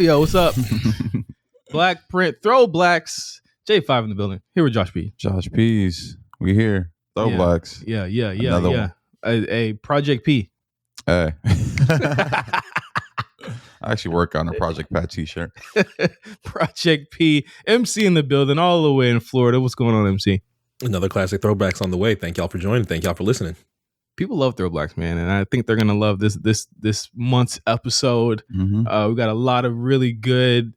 Yo, what's up? Black Print, ThrowBLKs, J5 in the building. Here with Josh P. Josh P's. We here. ThrowBLKs. Yeah. Another one. A Project P. Hey. I actually work on a Project Pat t-shirt. Project P. MC in the building, all the way in Florida. What's going on, MC? Another classic throwbacks on the way. Thank y'all for joining. Thank y'all for listening. People love ThrowBLKs, man, and I think they're gonna love this month's episode. Mm-hmm. We got a lot of really good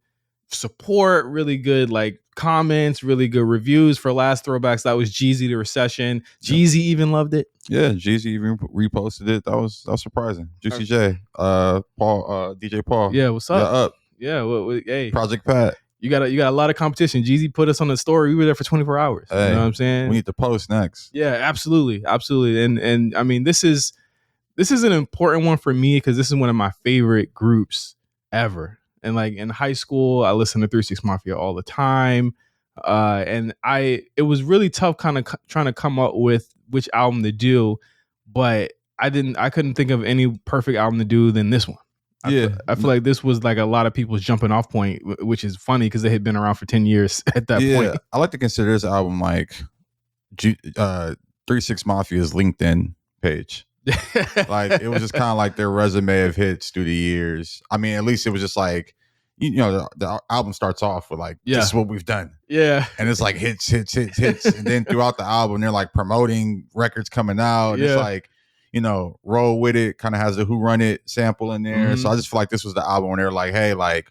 support, really good comments, really good reviews for last throwbacks. That was Jeezy the Recession. Jeezy even loved it. Yeah, Jeezy even reposted it. That was surprising. Juicy J, Paul, DJ Paul. Yeah, what's up? Yeah, up. Yeah, hey, Project Pat. You got a lot of competition. Jeezy put us on the story. We were there for 24 hours. Hey, you know what I'm saying? We need to post next. Yeah, absolutely. And I mean, this is an important one for me because this is one of my favorite groups ever. And in high school, I listened to 3 6 Mafia all the time. And it was really tough kind of trying to come up with which album to do, but I couldn't think of any perfect album to do than this one. I feel like this was a lot of people's jumping off point, which is funny because they had been around for 10 years at that point. I like to consider this album 3 6 Mafia's LinkedIn page. It was just kind of like their resume of hits through the years. I mean, at least it was just the album starts off with this is what we've done. Yeah. And it's hits. And then throughout the album, they're promoting records coming out. Yeah. It's Roll With It kind of has the Who Run It sample in there. Mm-hmm. So I just feel like this was the album when they were hey,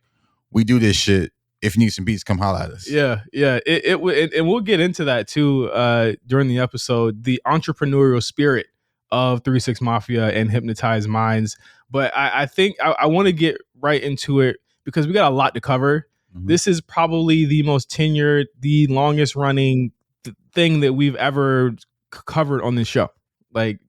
we do this shit. If you need some beats, come holler at us. Yeah. And we'll get into that too during the episode. The entrepreneurial spirit of 3 6 Mafia and Hypnotized Minds. But I think I want to get right into it because we got a lot to cover. Mm-hmm. This is probably the most tenured, the longest running thing that we've ever covered on this show.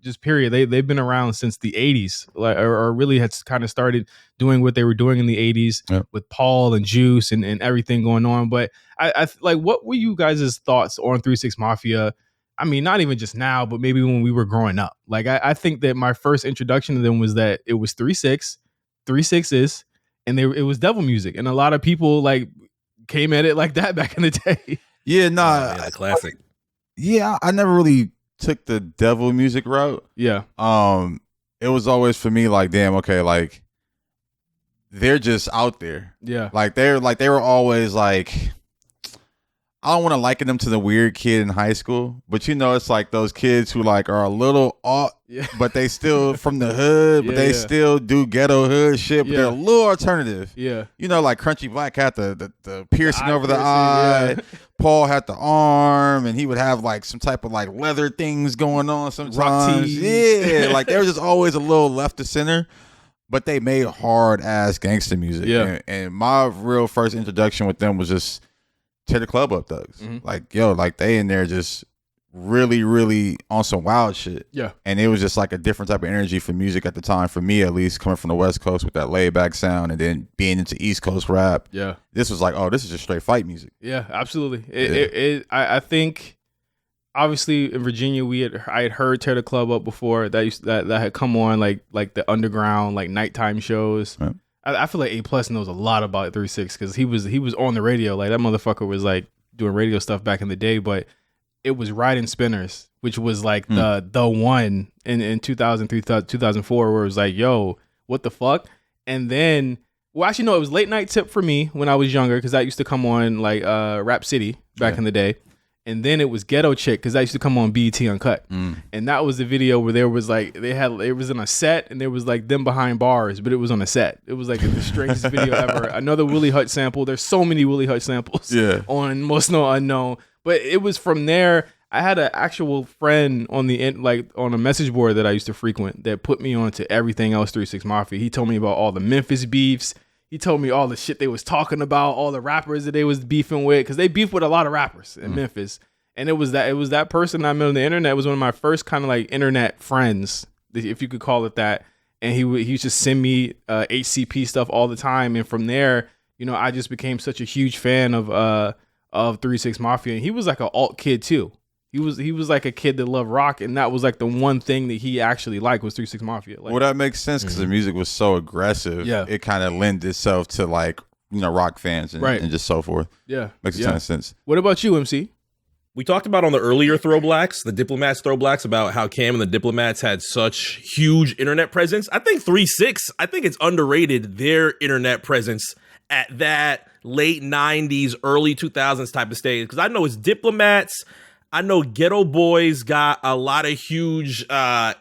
Just period. They've been around since the 80s, or really had kind of started doing what they were doing in the 80s with Paul and Juice and everything going on. But I what were you guys' thoughts on 3 6 Mafia? I mean, not even just now, but maybe when we were growing up. I think that my first introduction to them was that it was 3 6, 3 6s, and it was devil music. And a lot of people came at it like that back in the day. Yeah, nah. Classic. Yeah, I never really took the devil music route. Yeah. It was always for me damn, okay, they're just out there. Yeah. They were always I don't want to liken them to the weird kid in high school, but it's those kids who are a little off, but they still from the hood, but they still do ghetto hood shit, but they're a little alternative. Yeah. Crunchy Black had the piercing over the eye. Yeah. Paul had the arm, and he would have some type of leather things going on sometimes. Yeah. They were just always a little left to center, but they made hard ass gangster music. Yeah. And my real first introduction with them was just Tear the Club Up Thugs. Mm-hmm. They in there just really, really on some wild shit. Yeah. And it was just a different type of energy for music at the time, for me at least, coming from the West Coast with that laid back sound and then being into East Coast rap. Yeah. This was this is just straight fight music. Yeah, absolutely. I think obviously in Virginia I had heard Tear the Club Up before. That had come on like the underground nighttime shows. Right. I feel like A+ knows a lot about 3 6 because he was on the radio. That motherfucker was doing radio stuff back in the day, but it was Riding Spinners, which was the one in 2003, 2004, where it was yo, what the fuck? And then, well, actually, no, it was Late Night Tip for me when I was younger because that used to come on Rap City back in the day. And then it was Ghetto Chick because that used to come on BET Uncut. And that was the video where there was it was in a set and there was them behind bars, but it was on a set. It was the strangest video ever. Another Willie Hutch sample. There's so many Willie Hutch samples on Most Know Unknown. But it was from there. I had an actual friend on the end, on a message board that I used to frequent that put me on to everything else 3 6 Mafia. He told me about all the Memphis beefs. He told me all the shit they was talking about, all the rappers that they was beefing with, because they beefed with a lot of rappers in Memphis. And it was that person I met on the internet. It was one of my first kind of internet friends, if you could call it that. And he used to send me HCP stuff all the time. And from there, I just became such a huge fan of 3 6 Mafia. And he was an alt kid too. He was a kid that loved rock, and that was the one thing that he actually liked was 3 6 Mafia. Well, that makes sense because the music was so aggressive. Yeah. It kind of lent itself to rock fans and just so forth. Yeah. Makes a ton of sense. What about you, MC? We talked about on the earlier ThrowBLKs, the Diplomats ThrowBLKs, about how Cam and the Diplomats had such huge internet presence. I think 3-6, I think it's underrated, their internet presence at that late 90s, early 2000s type of stage. Because I know it's Diplomats. I know Ghetto Boys got a lot of huge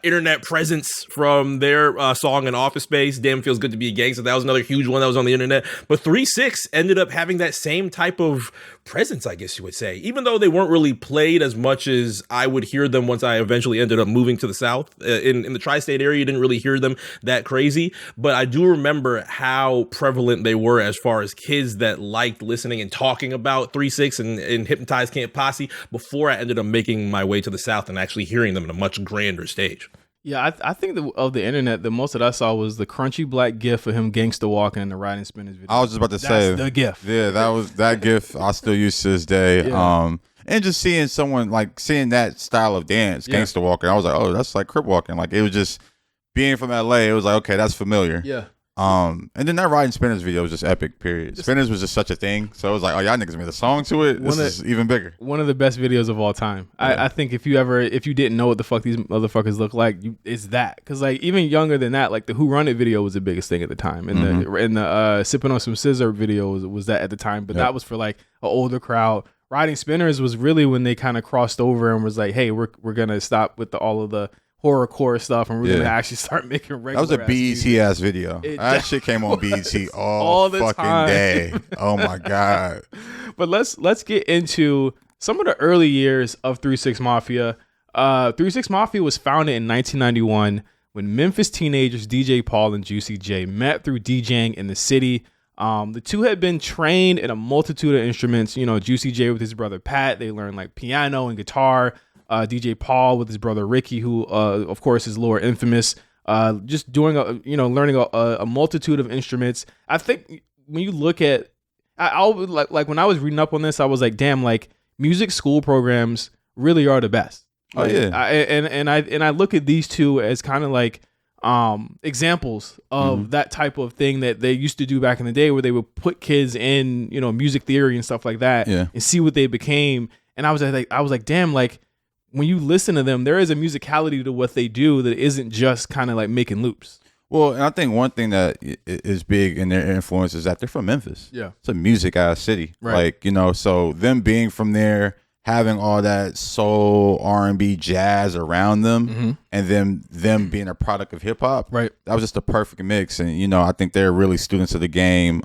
internet presence from their song in Office Space, Damn Feels Good to Be a Gangster. That was another huge one that was on the internet. But 3-6 ended up having that same type of presence, I guess you would say, even though they weren't really played as much as I would hear them once I eventually ended up moving to the South. In the tri-state area, you didn't really hear them that crazy. But I do remember how prevalent they were as far as kids that liked listening and talking about 3-6 and Hypnotized Camp Posse before I ended up making my way to the South and actually hearing them in a much grander stage. Yeah, I think of the internet, the most that I saw was the crunchy black gif of him gangsta walking in the Riding Spinners video. I was just about to say the gif. Yeah, that gif I still use to this day. Yeah. And just seeing someone seeing that style of dance, gangsta walking, I was like, oh, that's like crip walking. Like it was just being from LA. It was like, okay, that's familiar. Yeah. And then that Riding Spinners video was just epic, period. Spinners was just such a thing. So it was like, oh, y'all niggas made a song to it. This is even bigger. One of the best videos of all time. Yeah. I think if you didn't know what the fuck these motherfuckers look like, it's that. Because like even younger than that, like the Who Run It video was the biggest thing at the time. And the Sipping on Some Scissor video was that at the time. But that was for like an older crowd. Riding Spinners was really when they kind of crossed over and was like, hey, we're gonna stop with all of the horrorcore stuff and we're gonna actually start making regular. That was a BET ass video. That shit came on BET all the fucking time. Day. Oh my god. But let's get into some of the early years of 3-6 Mafia. 3-6 Mafia was founded in 1991 when Memphis teenagers DJ Paul and Juicy J met through DJing in the city. The two had been trained in a multitude of instruments. Juicy J with his brother Pat, they learned like piano and guitar. DJ Paul with his brother Ricky, who of course is Lord Infamous, just doing learning a multitude of instruments. I think when you look at, I like when I was reading up on this, I was like, damn, like music school programs really are the best. Like, I look at these two as kind of like examples of that type of thing that they used to do back in the day, where they would put kids in music theory and stuff like that, and see what they became. And I was like, damn, like. When you listen to them, there is a musicality to what they do that isn't just kind of like making loops. Well, and I think one thing that is big in their influence is that they're from Memphis. Yeah. It's a music ass city. Right. Like, so them being from there, having all that soul, R&B, jazz around them, and them being a product of hip hop. Right. That was just a perfect mix. And, I think they're really students of the game.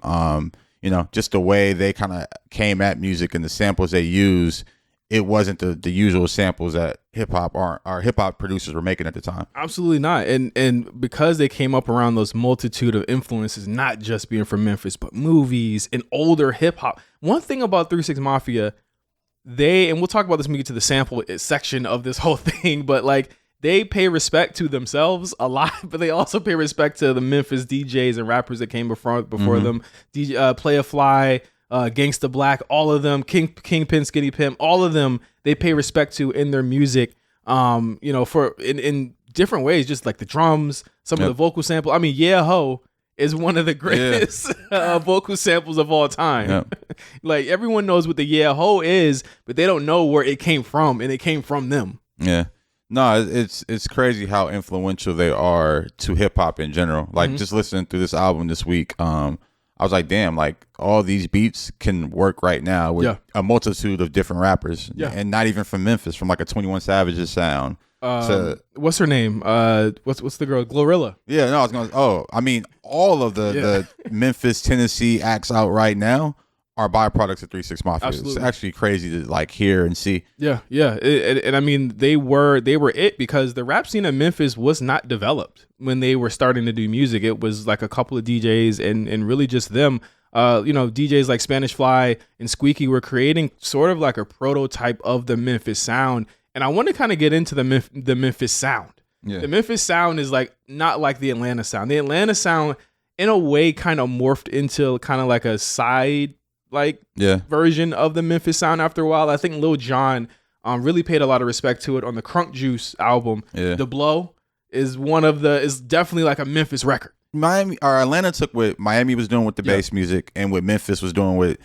Just the way they kind of came at music and the samples they use. It wasn't the usual samples that hip hop producers were making at the time. Absolutely not. And because they came up around those multitude of influences, not just being from Memphis, but movies and older hip hop. One thing about 3-6 Mafia, and we'll talk about this when we get to the sample section of this whole thing, but like they pay respect to themselves a lot, but they also pay respect to the Memphis DJs and rappers that came before them. Play a Fly, Gangsta Black, all of them, Kingpin, Skinny Pimp, all of them, they pay respect to in their music, for in different ways, just like the drums, some of the vocal sample. I mean, Yeah Ho is one of the greatest vocal samples of all time. Yep. Like everyone knows what the Yeah Ho is, but they don't know where it came from, and it came from them. Yeah. No, it's crazy how influential they are to hip hop in general. Like just listening through this album this week, I was like, damn, like all these beats can work right now with a multitude of different rappers, and not even from Memphis, from like a 21 Savage's sound. What's her name? What's the girl? Glorilla. Yeah, no, I was going. I mean, all of the Memphis, Tennessee acts out right now are byproducts of 3-6 Mafia. Absolutely. It's actually crazy to like hear and see. Yeah. And I mean, they were it because the rap scene in Memphis was not developed when they were starting to do music. It was like a couple of DJs and really just them. DJs like Spanish Fly and Squeaky were creating sort of like a prototype of the Memphis sound. And I want to kind of get into the Memphis sound. Yeah. The Memphis sound is like not like the Atlanta sound. The Atlanta sound, in a way, kind of morphed into kind of like a side version of the Memphis sound after a while. I think Lil Jon really paid a lot of respect to it on the Crunk Juice album. Yeah. The Blow is definitely like a Memphis record. Miami or Atlanta took what Miami was doing with the bass music and what Memphis was doing with,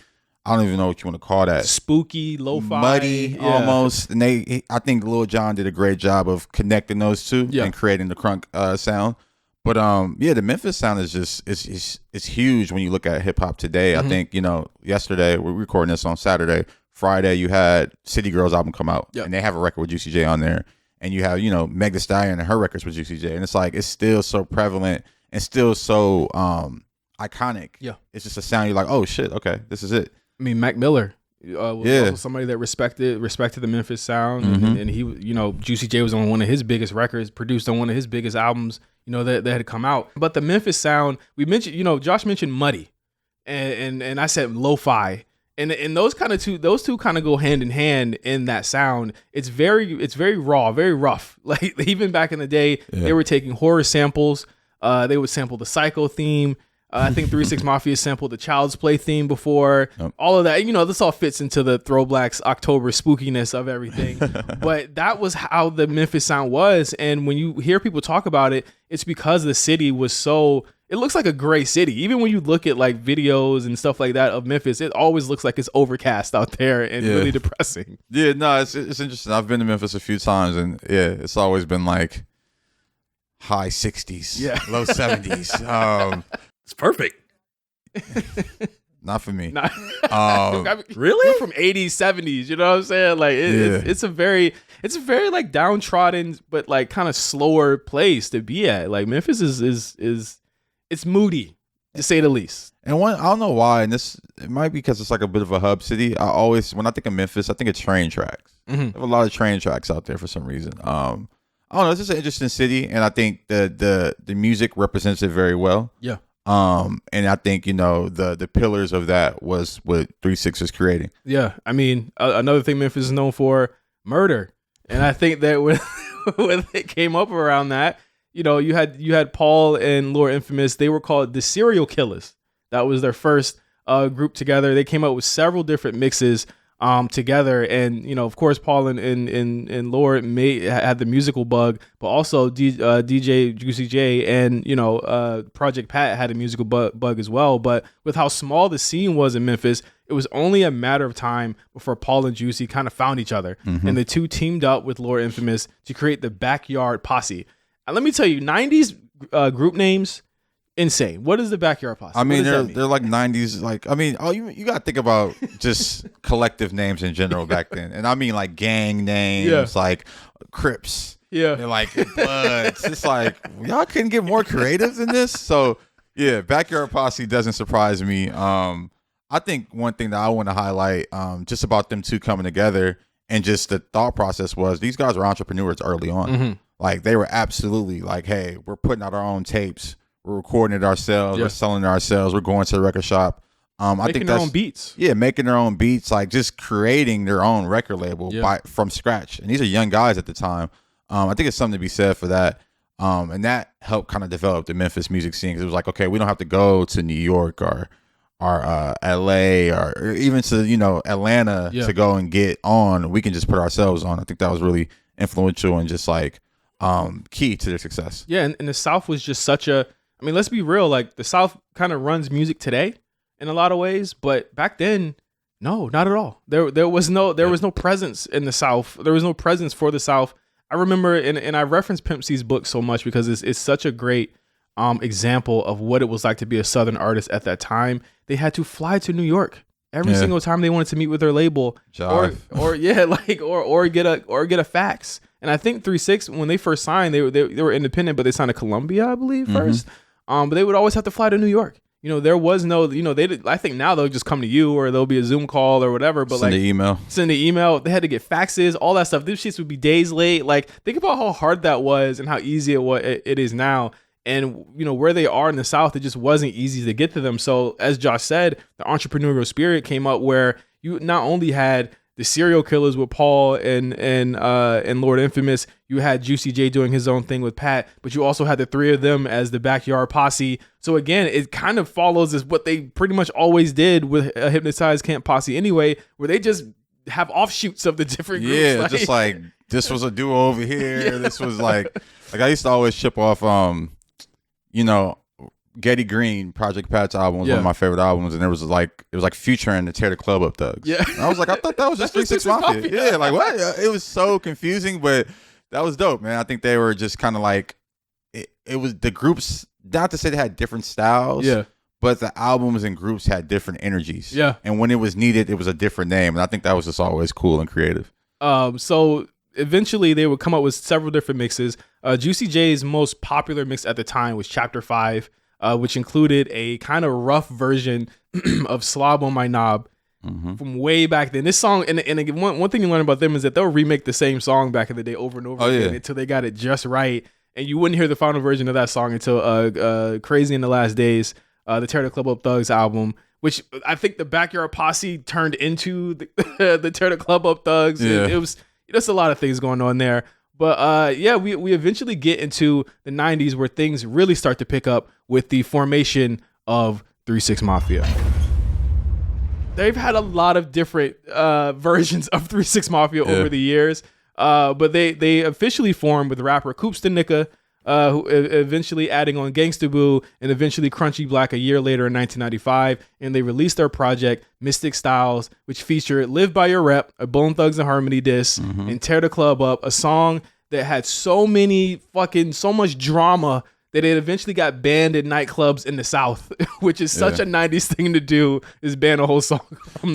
I don't even know what you want to call that. Spooky, lo-fi. Muddy, almost. And I think Lil Jon did a great job of connecting those two and creating the crunk sound. But the Memphis sound is just it's huge when you look at hip hop today. I think, yesterday, we're recording this on Saturday. Friday, you had City Girls album come out, and they have a record with Juicy J on there. And you have, Meg Thee Stallion and her records with Juicy J. And it's like, it's still so prevalent and still so iconic. Yeah. It's just a sound you're like, oh shit, okay, this is it. I mean, Mac Miller was also somebody that respected the Memphis sound. And he, Juicy J was on one of his biggest records, produced on one of his biggest albums, that had come out. But the Memphis sound, we mentioned, Josh mentioned Muddy and I said lo-fi. And those two kind of go hand in hand in that sound. It's very raw, very rough. Like even back in the day, they were taking horror samples. They would sample the Psycho theme. I think 3 6 Mafia sampled the Child's Play theme before. All of that, this all fits into the ThrowBLKs October spookiness of everything. But that was how the Memphis sound was. And when you hear people talk about it, it's because the city was so, it looks like a gray city. Even when you look at like videos and stuff like that of Memphis, it always looks like it's overcast out there and really depressing. Yeah, no, it's interesting. I've been to Memphis a few times, and it's always been like high 60s, low 70s. It's perfect. Not for me. Really? We're from 80s, 70s. You know what I'm saying? Like it's a very like downtrodden but like kind of slower place to be at. Like Memphis is it's moody, to say the least. And I don't know why, and it might be because it's like a bit of a hub city. When I think of Memphis, I think of train tracks. There are a lot of train tracks out there for some reason. I don't know. It's just an interesting city, and I think the music represents it very well. Yeah. And I think, the pillars of that was what 3 6 was creating. Yeah. I mean, another thing Memphis is known for, murder. And I think that when they came up around that, you had Paul and Lord Infamous. They were called the Serial Killers. That was their first group together. They came up with several different mixes together, and of course Paul and Lord had the musical bug, but also DJ Juicy J and Project Pat had a musical bug as well. But with how small the scene was in Memphis, it was only a matter of time before Paul and Juicy kind of found each other, and the two teamed up with Lord Infamous to create the Backyard Posse. And let me tell you, 90s group names, insane. What is the Backyard Posse? I mean, they're like 90s. Like, I mean, you got to think about just collective names in general back then. And I mean, like gang names, like Crips. Yeah. And like Bloods. It's like, y'all couldn't get more creative than this. So, yeah, Backyard Posse doesn't surprise me. I think one thing that I want to highlight just about them two coming together and just the thought process was these guys were entrepreneurs early on. Like, they were absolutely like, hey, we're putting out our own tapes. We're recording it ourselves. We're selling it ourselves. We're going to the record shop. I think their own beats. Yeah, making their own beats, like just creating their own record label from scratch. And these are young guys at the time. I think it's something to be said for that. And that helped kind of develop the Memphis music scene. 'Cause it was like, okay, we don't have to go to New York or LA or even to Atlanta to go and get on. We can just put ourselves on. I think that was really influential and just like key to their success. Yeah, and the South was just such a. I mean, let's be real. Like the South kind of runs music today in a lot of ways, but back then, no, not at all. There was no presence in the South. There was no presence for the South. I remember, and I reference Pimp C's book so much because it's such a great example of what it was like to be a Southern artist at that time. They had to fly to New York every single time they wanted to meet with their label, or get a fax. And I think 3 6 when they first signed, they were independent, but they signed to Columbia, I believe, first. But they would always have to fly to New York. There was no, I think now they'll just come to you or there'll be a Zoom call or whatever. But send the email. They had to get faxes, all that stuff. These shits would be days late. Like, think about how hard that was and how easy it is now. And, where they are in the South, it just wasn't easy to get to them. So as Josh said, the entrepreneurial spirit came up where you not only had the Serial Killers with Paul and Lord Infamous, you had Juicy J doing his own thing with Pat, but you also had the three of them as the Backyard Posse. So again, it kind of follows as what they pretty much always did with a Hypnotized Camp Posse anyway, where they just have offshoots of the different groups. Yeah, just like this was a duo over here. This was like I used to always chip off Getty Green, Project Pat's album was one of my favorite albums, and it was like Future and the Tear the Club Up Thugs. Yeah, and I was like, I thought that was just 3 6 Mafia. Yeah, like what? It was so confusing, but that was dope, man. I think they were just kind of like it was the groups. Not to say they had different styles, but the albums and groups had different energies. Yeah, and when it was needed, it was a different name, and I think that was just always cool and creative. So eventually they would come up with several different mixes. Juicy J's most popular mix at the time was Chapter 5. Which included a kind of rough version of Slob on My Knob from way back then. This song, and again, one thing you learn about them is that they'll remake the same song back in the day over and over again until they got it just right. And you wouldn't hear the final version of that song until Crazy in the Last Days, the Tear the Club Up Thugs album, which I think the Backyard Posse turned into the Tear the Club Up Thugs. Yeah. It was just a lot of things going on there. But we eventually get into the 90s where things really start to pick up with the formation of 3 6 Mafia. They've had a lot of different versions of 3 6 Mafia over the years, but they officially formed with rapper Coops the Nicka, who eventually adding on Gangsta Boo and eventually Crunchy Black a year later in 1995, and they released their project Mystic Styles, which featured Live By Your Rep, a Bone Thugs and Harmony diss, and Tear the Club Up, a song that had so much drama that it eventually got banned in nightclubs in the South, which is such a 90s thing to do, is ban a whole song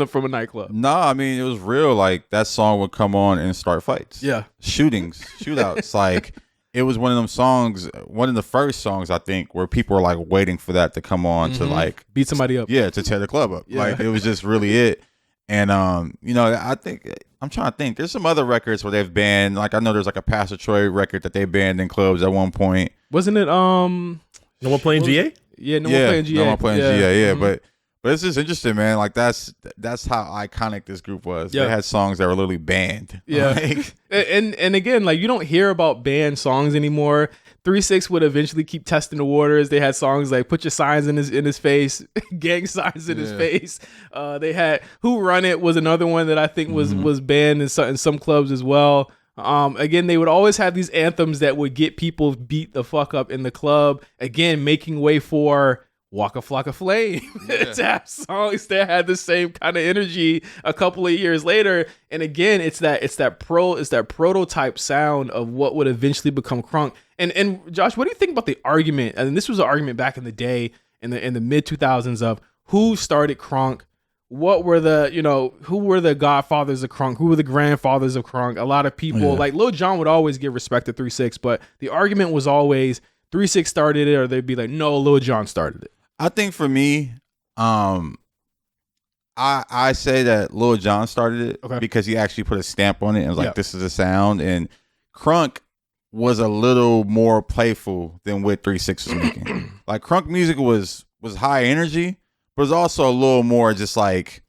from a nightclub. No, I mean, it was real. Like, that song would come on and start fights. Yeah. Shootouts. Like, it was one of them songs, one of the first songs, I think, where people were, like, waiting for that to come on to, like... beat somebody up. Yeah, to tear the club up. Yeah. Like, it was just really it. And, I think... I'm trying to think. There's some other records where they've banned... Like, I know there's, like, a Pastor Troy record that they banned in clubs at one point. Wasn't it, No One Playing GA? Yeah, No One Playing GA. No One Playing GA, yeah. But it's just interesting, man. Like, that's how iconic this group was. Yeah. They had songs that were literally banned. Yeah. Like, and again, like, you don't hear about banned songs anymore. 3 6 would eventually keep testing the waters. They had songs like Put Your Signs in His Face, Gang Signs in His Face. They had Who Run It was another one that I think was banned in some clubs as well. Again, they would always have these anthems that would get people beat the fuck up in the club. Again, making way for Waka Flocka Flame to have songs that had the same kind of energy a couple of years later. And again, it's that prototype sound of what would eventually become crunk. And Josh, what do you think about the argument? And this was an argument back in the day in the mid 2000s of who started crunk. What were who were the godfathers of crunk? Who were the grandfathers of crunk? A lot of people, like Lil Jon would always give respect to 3 6, but the argument was always 3 6 started it, or they'd be like, no, Lil Jon started it. I think for me, I say that Lil Jon started it because he actually put a stamp on it and was like, this is a sound. And crunk was a little more playful than what 3 6 was making. Like, crunk music was high energy, but it was also a little more just like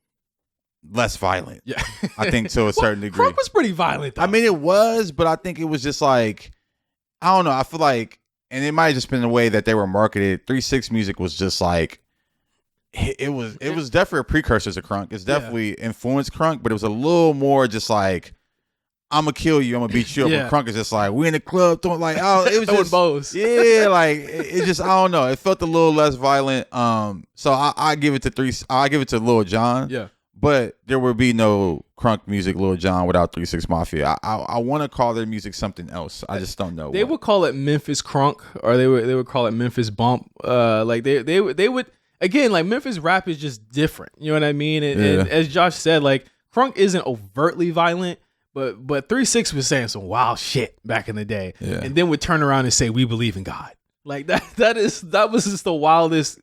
less violent. Yeah. I think to a certain degree. Crunk was pretty violent though. I mean, it was, but I think it was just like, I don't know. I feel like, and it might have just been the way that they were marketed. 3 6 music was just like, it was definitely a precursor to crunk. It's definitely influenced crunk, but it was a little more just like, I'm gonna kill you, I'm gonna beat you up. And crunk is just like, we in the club throwing like, oh, it was just bows. Yeah, like it just, I don't know. It felt a little less violent. So I give it to I give it to Lil Jon. Yeah. But there would be no crunk music, Lil Jon, without 3 6 Mafia. I want to call their music something else. I just don't know. They would call it Memphis crunk, or they would call it Memphis bump. Like they would again, like, Memphis rap is just different. You know what I mean? And as Josh said, like, crunk isn't overtly violent, but 3 6 was saying some wild shit back in the day, and then would turn around and say, "We believe in God." Like that was just the wildest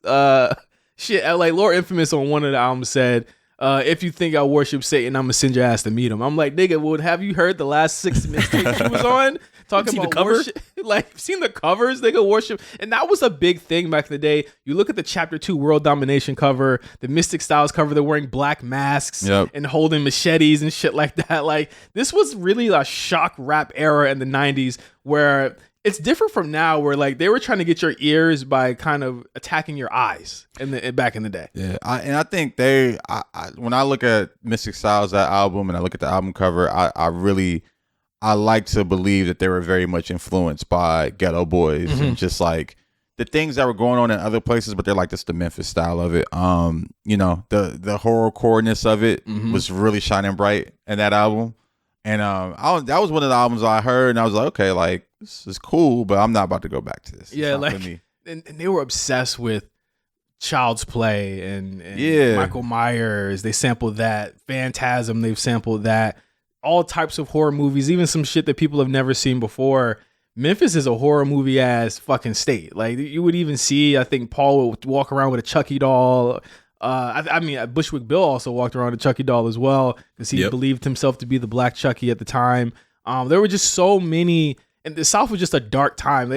shit. Like, Lord Infamous on one of the albums said, if you think I worship Satan, I'm gonna send your ass to meet him. I'm like, nigga, well, have you heard the last 6 mixtapes he was on? Talking about worship, like, you've seen the covers, nigga, worship. And that was a big thing back in the day. You look at the Chapter 2 World Domination cover, the Mystic Styles cover, they're wearing black masks and holding machetes and shit like that. Like, this was really a shock rap era in the 90s where it's different from now, where, like, they were trying to get your ears by kind of attacking your eyes back in the day. Yeah, I think when I look at Mystic Styles, that album, and I look at the album cover, I like to believe that they were very much influenced by Ghetto Boys and just like the things that were going on in other places, but they're like, this is the Memphis style of it. You know, the horrorcore-ness of it was really shining bright in that album. And that was one of the albums I heard, and I was like, okay, like, this is cool, but I'm not about to go back to this. Yeah, like, and they were obsessed with Child's Play and Michael Myers. They sampled that. Phantasm, they've sampled that. All types of horror movies, even some shit that people have never seen before. Memphis is a horror movie ass fucking state. Like, you would even see, I think Paul would walk around with a Chucky doll. I mean, Bushwick Bill also walked around with a Chucky doll as well because he believed himself to be the Black Chucky at the time. There were just so many, and the South was just a dark time.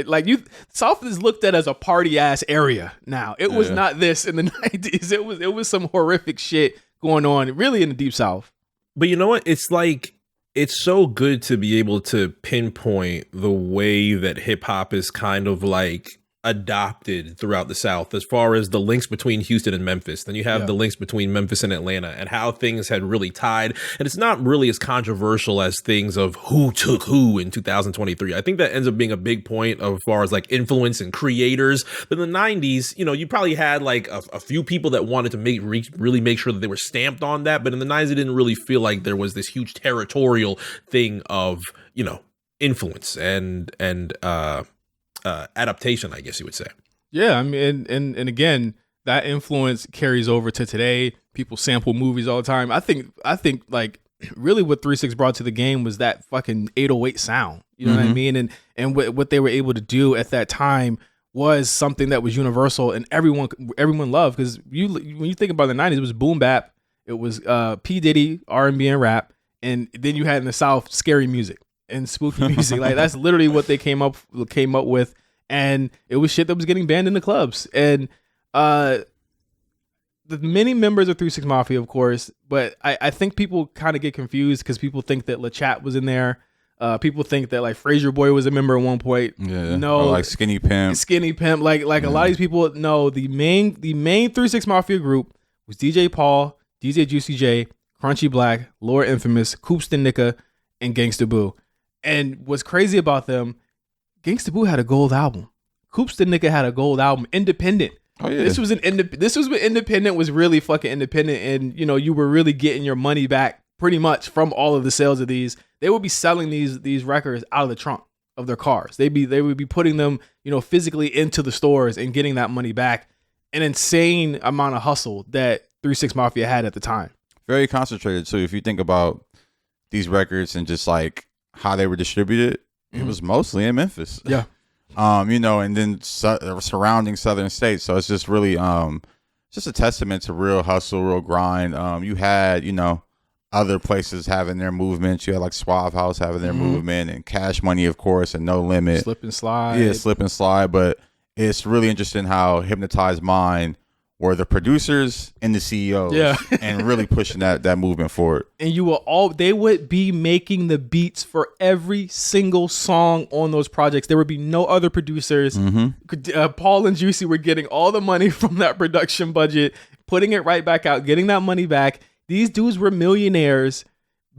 South is looked at as a party ass area now. It was not this in the 90s. It was some horrific shit going on, really, in the Deep South. But you know what? It's like, it's so good to be able to pinpoint the way that hip hop is kind of like adopted throughout the South, as far as the links between Houston and Memphis. Then you have the links between Memphis and Atlanta, and how things had really tied. And it's not really as controversial as things of who took who in 2023. I think that ends up being a big point as far as like influence and creators. But in the 90s, you know, you probably had like a few people that wanted to really make sure that they were stamped on that. But in the 90s, it didn't really feel like there was this huge territorial thing of, you know, influence and adaptation, I guess you would say. Yeah, I mean, and again, that influence carries over to today. People sample movies all the time. I think like really what 3 6 brought to the game was that fucking 808 sound. You know what I mean? And what they were able to do at that time was something that was universal and everyone loved, because when you think about the 90s, it was boom bap, it was P Diddy, R&B and rap, and then you had in the South scary music and spooky music. Like, that's literally what they came up with, and it was shit that was getting banned in the clubs. And the many members of 3 6 Mafia, of course, but I think people kind of get confused because people think that LeChat was in there. People think that like Frazier Boy was a member at one point. Yeah, no, or like Skinny Pimp. Like a lot of these people know the main 3 6 Mafia group was DJ Paul, DJ Juicy J, Crunchy Black, Lord Infamous, Coops the Nicka, and Gangsta Boo. And what's crazy about them, Gangsta Boo had a gold album. Coops the Nicka had a gold album, independent. Oh yeah. This was when independent was really fucking independent, and you know, you were really getting your money back pretty much from all of the sales of these. They would be selling these records out of the trunk of their cars. They would be putting them, you know, physically into the stores and getting that money back. An insane amount of hustle that 3 6 Mafia had at the time. Very concentrated too. If you think about these records and just like how they were distributed, it was mostly in Memphis. Yeah. You know, and then surrounding southern states. So it's just really just a testament to real hustle, real grind. You had, you know, other places having their movements. You had like Suave House having their movement, and Cash Money, of course, and No Limit. Slip and Slide. Yeah, Slip and Slide. But it's really interesting how Hypnotized Mind were the producers and the CEOs, and really pushing that movement forward. And they would be making the beats for every single song on those projects. There would be no other producers. Paul and Juicy were getting all the money from that production budget, putting it right back out, getting that money back. These dudes were millionaires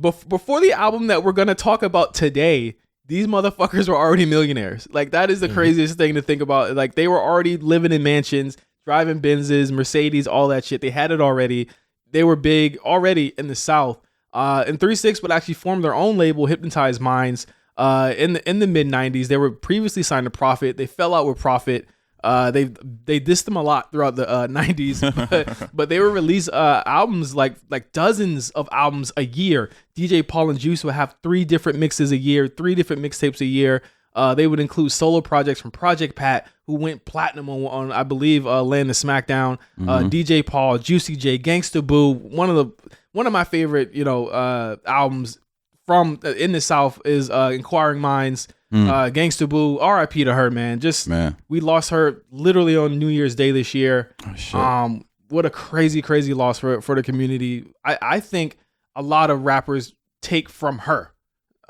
before the album that we're gonna talk about today. These motherfuckers were already millionaires. Like, that is the craziest thing to think about. Like, they were already living in mansions, driving Benzes, Mercedes, all that shit. They had it already. They were big already in the South. And 3 6 would actually form their own label, Hypnotized Minds, in the mid 90s. They were previously signed to Prophet. They fell out with Prophet. They dissed them a lot throughout the 90s, but they would release albums, like dozens of albums a year. DJ Paul and Juice would have 3 different mixes a year, 3 different mixtapes a year. They would include solo projects from Project Pat, who went platinum on I believe, Land of Smackdown. DJ Paul, Juicy J, Gangsta Boo. One of my favorite, you know, albums from in the South is Inquiring Minds. Gangsta Boo, R.I.P. to her, man. We lost her literally on New Year's Day this year. Oh, shit. What a crazy loss for the community. I think a lot of rappers take from her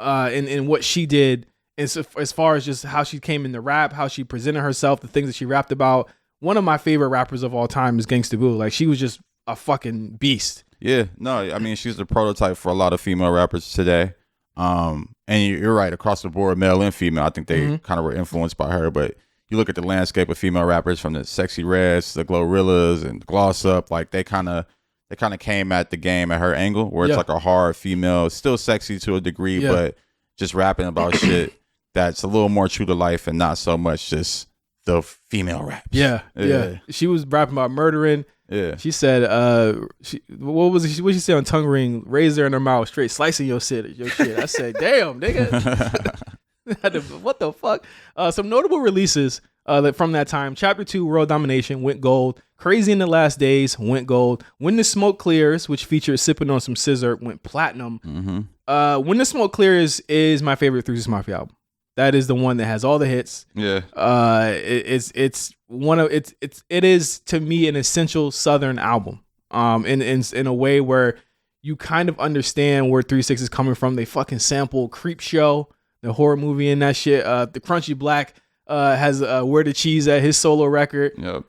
in what she did. And so, as far as just how she came into rap, how she presented herself, the things that she rapped about. One of my favorite rappers of all time is Gangsta Boo. Like, she was just a fucking beast. Yeah, no, I mean, she's the prototype for a lot of female rappers today. And you're right, across the board, male and female, I think they kind of were influenced by her. But, you look at the landscape of female rappers from the Sexy Reds, the Glorillas, and Gloss Up, like they kind of came at the game at her angle, where it's like a hard female, still sexy to a degree, but just rapping about shit that's a little more true to life and not so much just the female raps. Yeah. She was rapping about murdering. Yeah. She said, what she say on Tongue Ring? Razor in her mouth, straight slicing your shit. I said, damn, nigga. What the fuck? Some notable releases from that time. Chapter 2, World Domination, went gold. Crazy in the Last Days, went gold. When the Smoke Clears, which featured Sipping on Some Scissor, went platinum. When the Smoke Clears is my favorite 3 6 Mafia album. That is the one that has all the hits. Yeah. It is to me an essential Southern album. In a way where you kind of understand where 3 6 is coming from. They fucking sample Creep Show, the horror movie, and that shit. The Crunchy Black has Where the Cheese At, his solo record. Yep.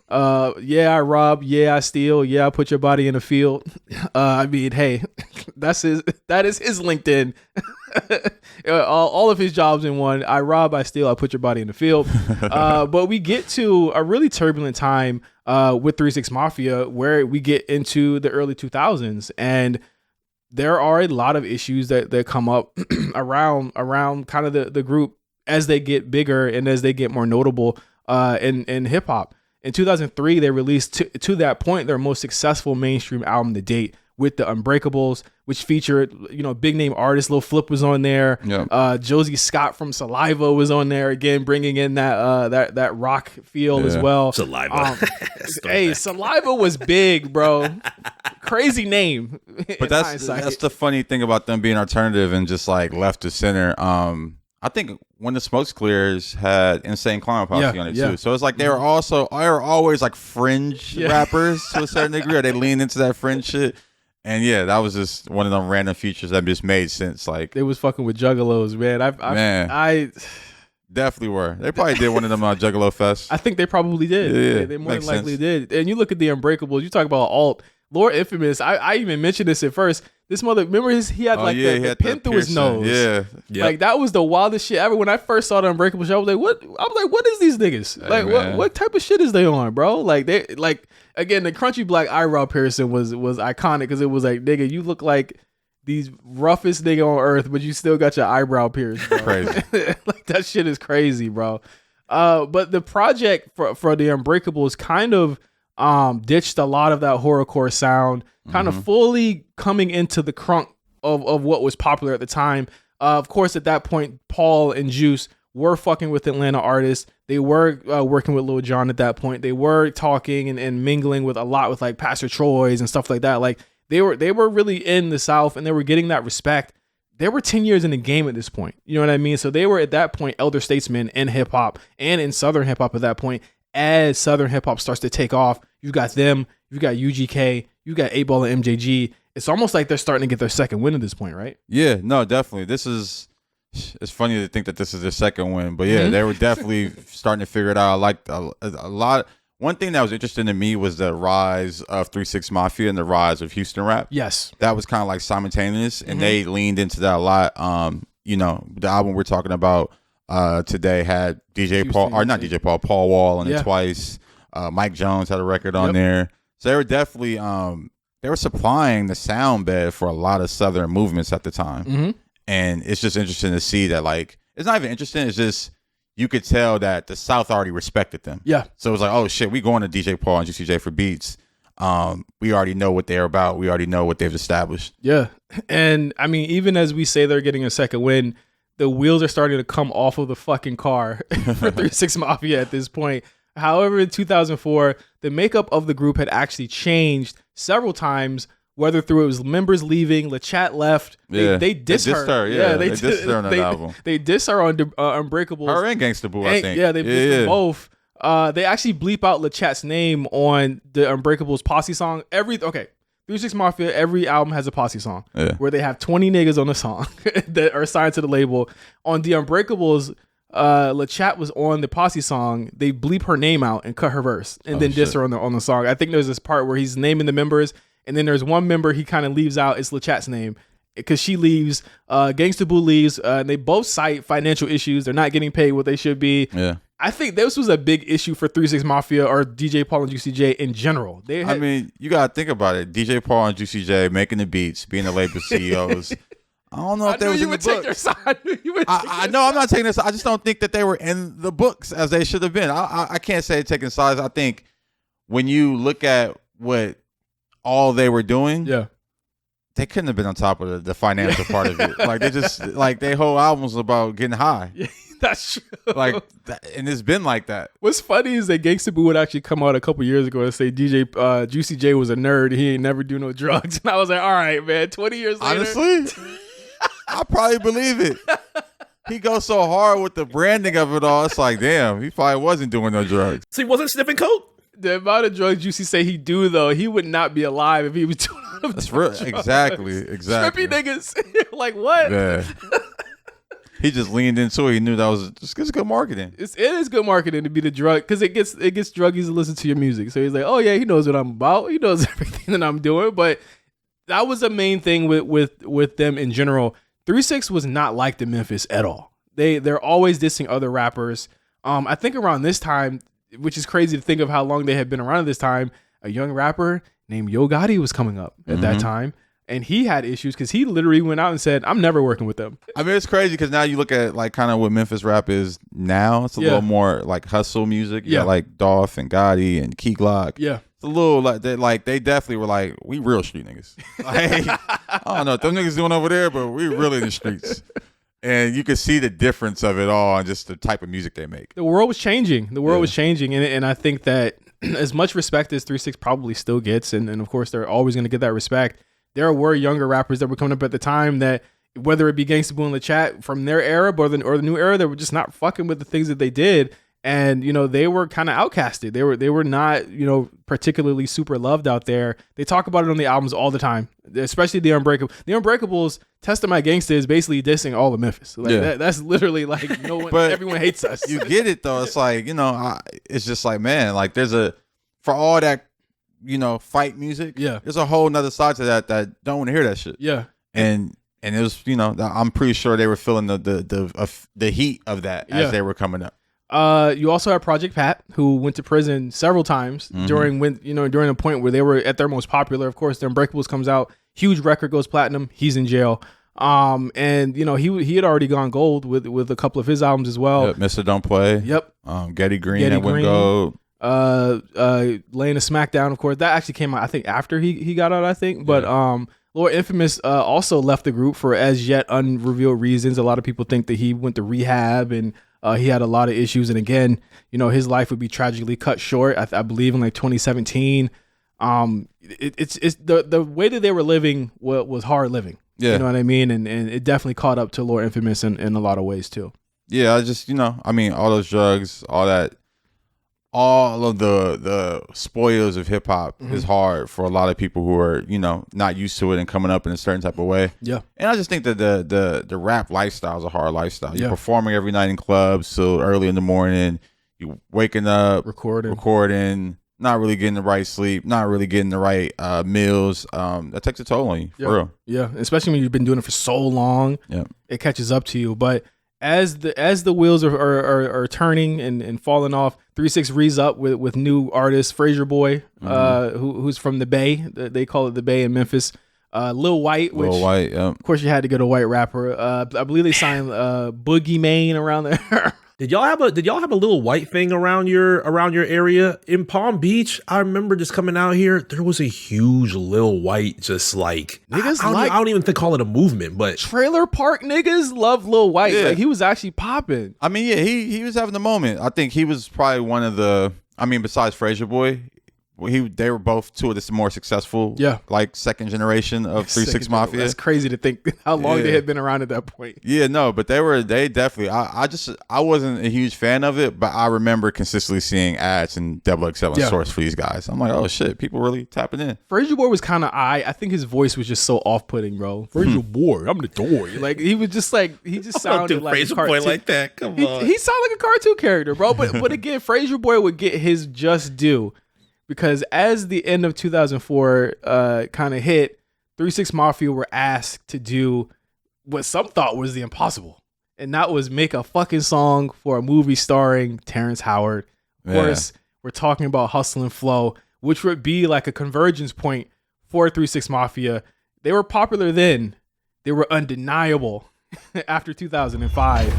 Yeah, I rob. Yeah, I steal. Yeah, I put your body in a field. I mean, hey, that is his LinkedIn. All of his jobs in one. I rob, I steal, I put your body in the field. But we get to a really turbulent time with 3 6 Mafia, where we get into the early 2000s, and there are a lot of issues that come up around kind of the group as they get bigger and as they get more notable in hip hop. In 2003, they released to that point their most successful mainstream album to date, with the Unbreakables, which featured, big name artists. Lil Flip was on there. Yep. Josie Scott from Saliva was on there again, bringing in that rock feel as well. Saliva. Hey, Saliva was big, bro. Crazy name. But that's the funny thing about them being alternative and just like left to center. I think When the Smoke Clears had Insane Clown Posse on it too. So it's like they were always like fringe rappers to a certain degree, or they leaned into that fringe shit. And yeah, that was just one of them random features that just made sense. Like they was fucking with juggalos, man. I definitely were. They probably did one of them Juggalo Fest. I think they probably did. Yeah, they more than likely did. And you look at the Unbreakables. You talk about alt. Lord Infamous. I even mentioned this at first. This remember he had the pin through his nose. Yeah. Like that was the wildest shit ever. When I first saw the Unbreakable show, I was like, what? What is these niggas? Hey, what type of shit is they on, bro? Like they again, the Crunchy Black eyebrow piercing was iconic, because it was like, nigga, you look like these roughest nigga on earth, but you still got your eyebrow pierced, bro. Crazy. Like that shit is crazy, bro. But the project for the Unbreakables kind of ditched a lot of that horrorcore sound, kind of fully coming into the crunk of what was popular at the time. Of course, at that point, Paul and Juice were fucking with Atlanta artists. They were working with Lil Jon at that point. They were talking and mingling with a lot with like Pastor Troy's and stuff like that. Like they were really in the South, and they were getting that respect. They were 10 years in the game at this point. You know what I mean? So they were at that point elder statesmen in hip hop and in Southern hip hop at that point. As Southern hip hop starts to take off, you got them, you got UGK, you got 8Ball and MJG. It's almost like they're starting to get their second win at this point, right? Yeah, no, definitely. It's funny to think that this is their second win, but yeah, they were definitely starting to figure it out. I liked a lot. One thing that was interesting to me was the rise of 3 6 Mafia and the rise of Houston rap. Yes. That was kind of like simultaneous, and they leaned into that a lot. The album we're talking about today had Paul Wall on it twice. Mike Jones had a record on there. So they were definitely they were supplying the sound bed for a lot of Southern movements at the time. And it's just interesting to see that, like, it's not even interesting, it's just you could tell that the South already respected them. Yeah. So it was like, oh shit, we going to DJ Paul and Juicy J for beats. We already know what they're about. We already know what they've established. Yeah. And I mean, even as we say they're getting a second win, the wheels are starting to come off of the fucking car for 3 6 Mafia at this point. However, in 2004, the makeup of the group had actually changed several times, whether through it was members leaving, LeChat left. They dissed her. Yeah, they dissed her on that album. They dissed her on Unbreakables. Her and Gangsta Boo, I think. Yeah, they dissed them both. They actually bleep out LeChat's name on the Unbreakables posse song. 3 6 Mafia, every album has a posse song where they have 20 niggas on the song that are signed to the label. On the Unbreakables, LeChat was on the posse song. They bleep her name out and cut her verse and then diss her on the song. I think there's this part where he's naming the members, and then there's one member he kind of leaves out. It's LeChat's name because she leaves. Gangsta Boo leaves. And they both cite financial issues. They're not getting paid what they should be. Yeah. I think this was a big issue for 3 6 Mafia or DJ Paul and Juicy J in general. I mean, you gotta think about it. DJ Paul and Juicy J making the beats, being the label CEOs. I don't know if they was in the books. I know I'm not taking this. I just don't think that they were in the books as they should have been. I can't say taking sides. I think when you look at what all they were doing, they couldn't have been on top of the financial part of it. Like they just like their whole album was about getting high. Yeah, that's true. Like, and it's been like that. What's funny is that Gangsta Boo would actually come out a couple years ago and say DJ Juicy J was a nerd. He ain't never do no drugs. And I was like, all right, man. 20 years later, honestly, I probably believe it. He goes so hard with the branding of it all. It's like, damn, he probably wasn't doing no drugs. So he wasn't sniffing coke? The amount of drugs Juicy say he do, though, he would not be alive if he was doing all of That's those real. drugs. Exactly. Trippy niggas. Like, what? Yeah. He just leaned into it. He knew that was just good marketing. It is good marketing to be the drug, because it gets druggies to listen to your music. So he's like, oh yeah, he knows what I'm about. He knows everything that I'm doing. But that was the main thing with them in general. 3 6 was not like the Memphis at all. They're always dissing other rappers. I think around this time, which is crazy to think of how long they had been around at this time, a young rapper named Yo Gotti was coming up at that time. And he had issues because he literally went out and said, I'm never working with them. I mean, it's crazy because now you look at like kind of what Memphis rap is now. It's a little more like hustle music. You got like Dolph and Gotti and Key Glock. Yeah. It's a little like they definitely were like, we real street niggas. Like, I don't know what them niggas doing over there, but we really in the streets. And you could see the difference of it all and just the type of music they make. The world was changing. And I think that as much respect as 3 6 probably still gets, and of course they're always going to get that respect, there were younger rappers that were coming up at the time that, whether it be Gangsta Boo in the Chat from their era or the new era, they were just not fucking with the things that they did. And, they were kind of outcasted. They were not, particularly super loved out there. They talk about it on the albums all the time, especially The Unbreakable. The Unbreakables, Test of My Gangsta is basically dissing all of Memphis. Like that's literally like everyone hates us. You get it though. It's like, it's just like, man, like for all that, fight music. Yeah. There's a whole nother side to that don't want to hear that shit. Yeah. And it was, I'm pretty sure they were feeling the heat of that as they were coming up. You also have Project Pat, who went to prison several times during a point where they were at their most popular. Of course, The Unbreakables comes out, huge record, goes platinum. He's in jail. And he had already gone gold with a couple of his albums as well. Yep, Mr. Don't Play. Yep. Getty Green that went gold. Laying a Smackdown, of course, that actually came out I think after he got out, I think. But Lord Infamous also left the group for as yet unrevealed reasons. A lot of people think that he went to rehab and he had a lot of issues, and again, his life would be tragically cut short. I believe in like 2017. It's the way that they were living was hard living. Yeah, you know what I mean, and it definitely caught up to Lord Infamous in a lot of ways too. Yeah, I just all those drugs, all that. All of the spoils of hip hop is hard for a lot of people who are, not used to it and coming up in a certain type of way. Yeah. And I just think that the rap lifestyle is a hard lifestyle. You're performing every night in clubs so early in the morning. You waking up, recording, not really getting the right sleep, not really getting the right meals. That takes a toll on you, for real. Yeah, especially when you've been doing it for so long. Yeah. It catches up to you. But as the wheels are turning and falling off, 3 6 rees up with new artists, Frasier Boy, who's from the Bay. They call it the Bay in Memphis. Lil White, which of course you had to get a white rapper. I believe they signed Boogie Mane around there. Did y'all have a little white thing around your area in Palm Beach? I remember just coming out here, there was a huge Lil White, just like niggas. I don't even think call it a movement, but trailer park niggas love Lil White. Yeah. Like he was actually popping. I mean, yeah, he was having the moment. I think he was probably one of the. I mean, besides Frasier Boy. They were both two of the more successful, like second generation of 3 6 Mafia. That's crazy to think how long they had been around at that point. Yeah, no, but they definitely. I wasn't a huge fan of it, but I remember consistently seeing ads and ThrowBLKs on Source for these guys. I'm like, oh shit, people really tapping in. Frasier Boy was kind of I think his voice was just so off-putting, bro. Frasier Boy, I'm the toy. Like he was just like he just sounded like Frasier Boy like that. Come on, he sounded like a cartoon character, bro. But again, Frasier Boy would get his just due. Because as the end of 2004 kind of hit, 3 6 Mafia were asked to do what some thought was the impossible. and that was make a fucking song for a movie starring Terrence Howard. Of course, we're talking about Hustle and Flow, which would be like a convergence point for 3 6 Mafia. They were popular then. They were undeniable after 2005.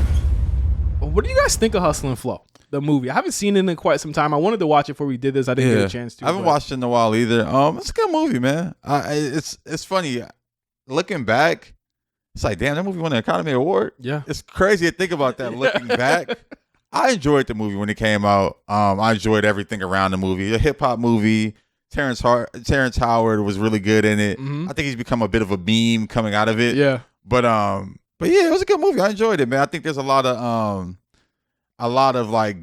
What do you guys think of Hustle and Flow, the movie? I haven't seen it in quite some time. I wanted to watch it before we did this. I didn't get a chance to. I haven't watched it in a while either. It's a good movie, man. It's funny. Looking back, it's like, damn, that movie won an Academy Award. Yeah. It's crazy to think about that looking back. I enjoyed the movie when it came out. I enjoyed everything around the movie. A hip-hop movie. Terrence Howard was really good in it. I think he's become a bit of a meme coming out of it. Yeah. But yeah, it was a good movie. I enjoyed it, man. I think there's a lot of like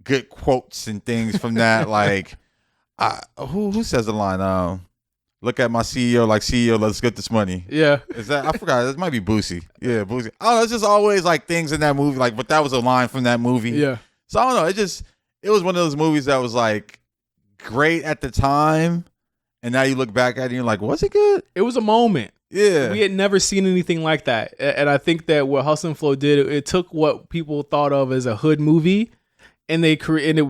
good quotes and things from that. Like, who says the line? Look at my CEO, like, CEO, let's get this money. Yeah. Is that, I forgot. It might be Boosie. Yeah, Boosie. I don't know. It's just always like things in that movie. Like, but that was a line from that movie. Yeah. So I don't know. It was one of those movies that was like great at the time. And now you look back at it and you're like, was it good? It was a moment. Yeah. We had never seen anything like that. And I think that what Hustle and Flow did, it took what people thought of as a hood movie and it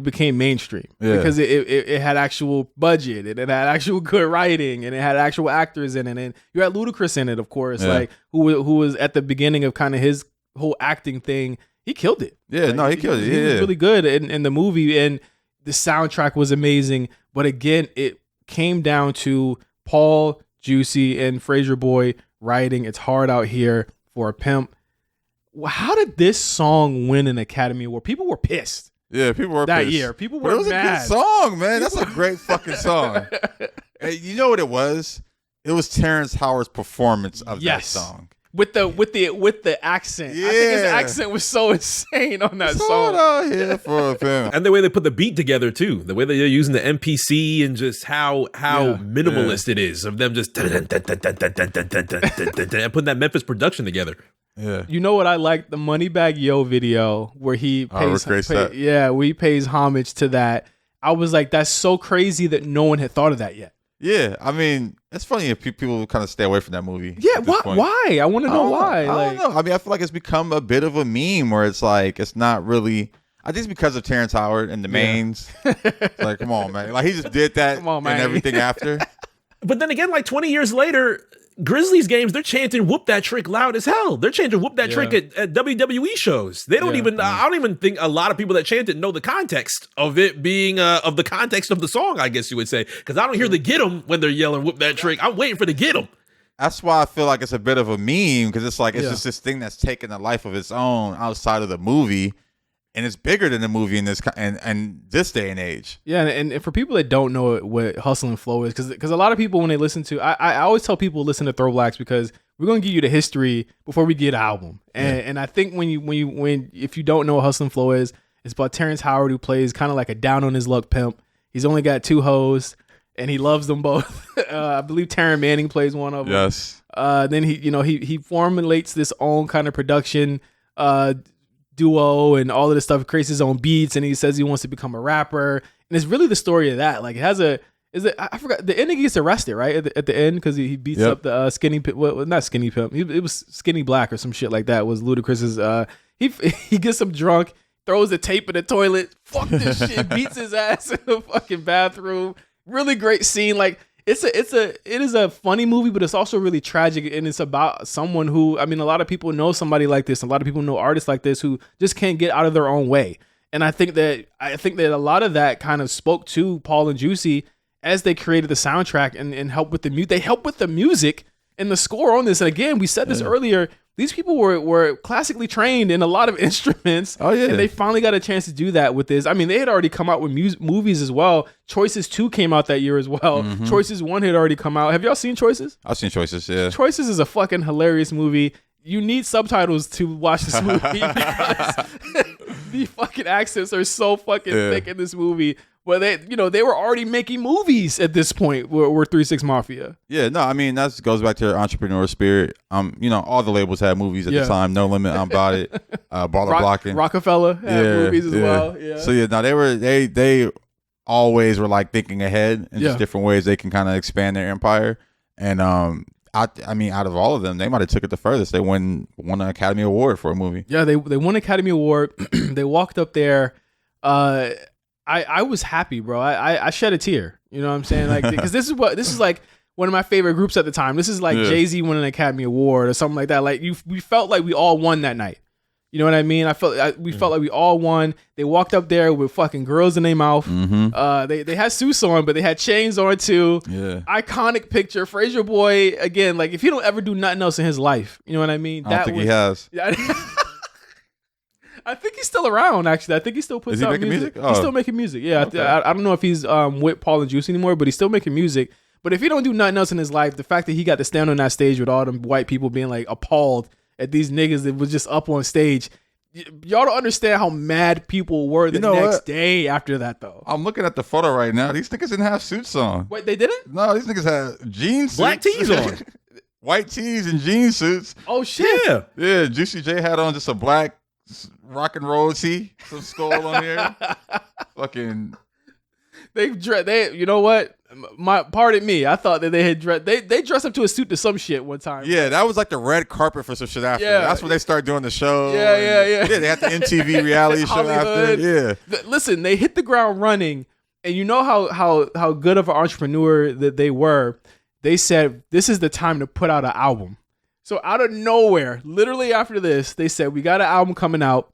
became mainstream because it had actual budget and it had actual good writing and it had actual actors in it. And you had Ludacris in it, of course, like who was at the beginning of kind of his whole acting thing. He killed it. Yeah, like, no, he killed it. He was really good in the movie, and the soundtrack was amazing. But again, it came down to Paul, Juicy, and Fraser Boy writing It's Hard Out Here for a Pimp. How did this song win an Academy Award? People were pissed. Yeah, people were that pissed. year. People were But it was mad. a good song, man. That's a great fucking song. Hey, you know what it was? It was Terrence Howard's performance of that song. With the accent. Yeah. I think his accent was so insane on that song. Out here for a pimp. And the way they put the beat together too, the way that they're using the MPC and just how minimalist it is of them just and putting that Memphis production together. Yeah. You know what I like? The Moneybagg Yo video where he pays where he pays homage to that. I was like, that's so crazy that no one had thought of that yet. Yeah, I mean, it's funny if people kind of stay away from that movie. Yeah, why? I want to know why. I don't know. I mean, I feel like it's become a bit of a meme where it's like, it's not really. I think it's because of Terrence Howard and the mains. It's like, come on, man. Like, he just did that and everything after. But then again, like 20 years later, Grizzlies games, they're chanting "whoop that trick" loud as hell. They're chanting "whoop that trick" at WWE shows. They don't even. I don't even think a lot of people that chant it know the context of it being of the context of the song. I guess you would say, because I don't hear the "get 'em" when they're yelling "whoop that trick." I'm waiting for the "get 'em." That's why I feel like it's a bit of a meme, because it's like it's just this thing that's taken a life of its own outside of the movie. And it's bigger than the movie in this and this day and age. Yeah, and for people that don't know what Hustle and Flow is, because a lot of people when they listen to, I always tell people listen to ThrowBLKs because we're gonna give you the history before we get an album. And I think if you don't know what Hustle and Flow is, it's about Terrence Howard, who plays kind of like a down on his luck pimp. He's only got 2 hoes, and he loves them both. I believe Taryn Manning plays one of them. Yes. Then he formulates this own kind of production duo and all of this stuff. He creates his own beats and he says he wants to become a rapper, and it's really the story of that. Like, it has I forgot the ending. He gets arrested right at the end because he beats up the skinny not skinny pimp. It was Skinny Black or some shit like that. Was Ludacris's. He gets him drunk, throws the tape in the toilet, fuck this shit, beats his ass in the fucking bathroom. Really great scene. Like, it is a funny movie, but it's also really tragic, and it's about someone who, I mean, a lot of people know somebody like this. A lot of people know artists like this who just can't get out of their own way. And I think that a lot of that kind of spoke to Paul and Juicy as they created the soundtrack and helped with the music. They helped with the music and the score on this. And again, we said this earlier. These people were classically trained in a lot of instruments. Oh, yeah. And they finally got a chance to do that with this. I mean, they had already come out with movies as well. Choices 2 came out that year as well. Mm-hmm. Choices 1 had already come out. Have y'all seen Choices? I've seen Choices, yeah. Choices is a fucking hilarious movie. You need subtitles to watch this movie because the fucking accents are so fucking thick in this movie. Well, they were already making movies at this point. We're 3 6 Mafia. Yeah, no, I mean, that goes back to their entrepreneur spirit. All the labels had movies at the time. No Limit, I'm About It, Baller Blocking, Rockefeller had movies as well. Yeah. So they always were like thinking ahead in just different ways they can kind of expand their empire. And I mean, out of all of them, they might have took it the furthest. They won an Academy Award for a movie. Yeah, they won Academy Award. They walked up there. I was happy, bro. I shed a tear. You know what I'm saying? Like, because this is like one of my favorite groups at the time. This is like Jay-Z winning an Academy Award or something like that. Like we felt like we all won that night. You know what I mean? We felt like we all won. They walked up there with fucking girls in their mouth. Mm-hmm. They had suits on, but they had chains on too. Yeah. Iconic picture. Fraser Boy, again, like if he don't ever do nothing else in his life, you know what I mean? I don't think he has. Yeah, I think he's still around, actually. I think he still puts out music. Oh. He's still making music. Yeah, okay. I don't know if he's with Paul and Juice anymore, but he's still making music. But if he don't do nothing else in his life, the fact that he got to stand on that stage with all them white people being like appalled at these niggas that was just up on stage, y'all don't understand how mad people were the next day after that, though. I'm looking at the photo right now. These niggas didn't have suits on. Wait, they didn't? No, these niggas had jeans, black tees on. White tees and jean suits. Oh, shit. Yeah, Juicy J had on just a black rock and roll tee, some skull on here. Fucking. They you know what? Pardon me. I thought that they had dressed. They dressed up to a suit to some shit one time. Yeah, that was like the red carpet for some shit after. Yeah. That's when they started doing the show. Yeah. Yeah, they had the MTV reality show after. Yeah. Listen, they hit the ground running, and you know how good of an entrepreneur that they were. They said this is the time to put out an album. So out of nowhere, literally after this, they said we got an album coming out,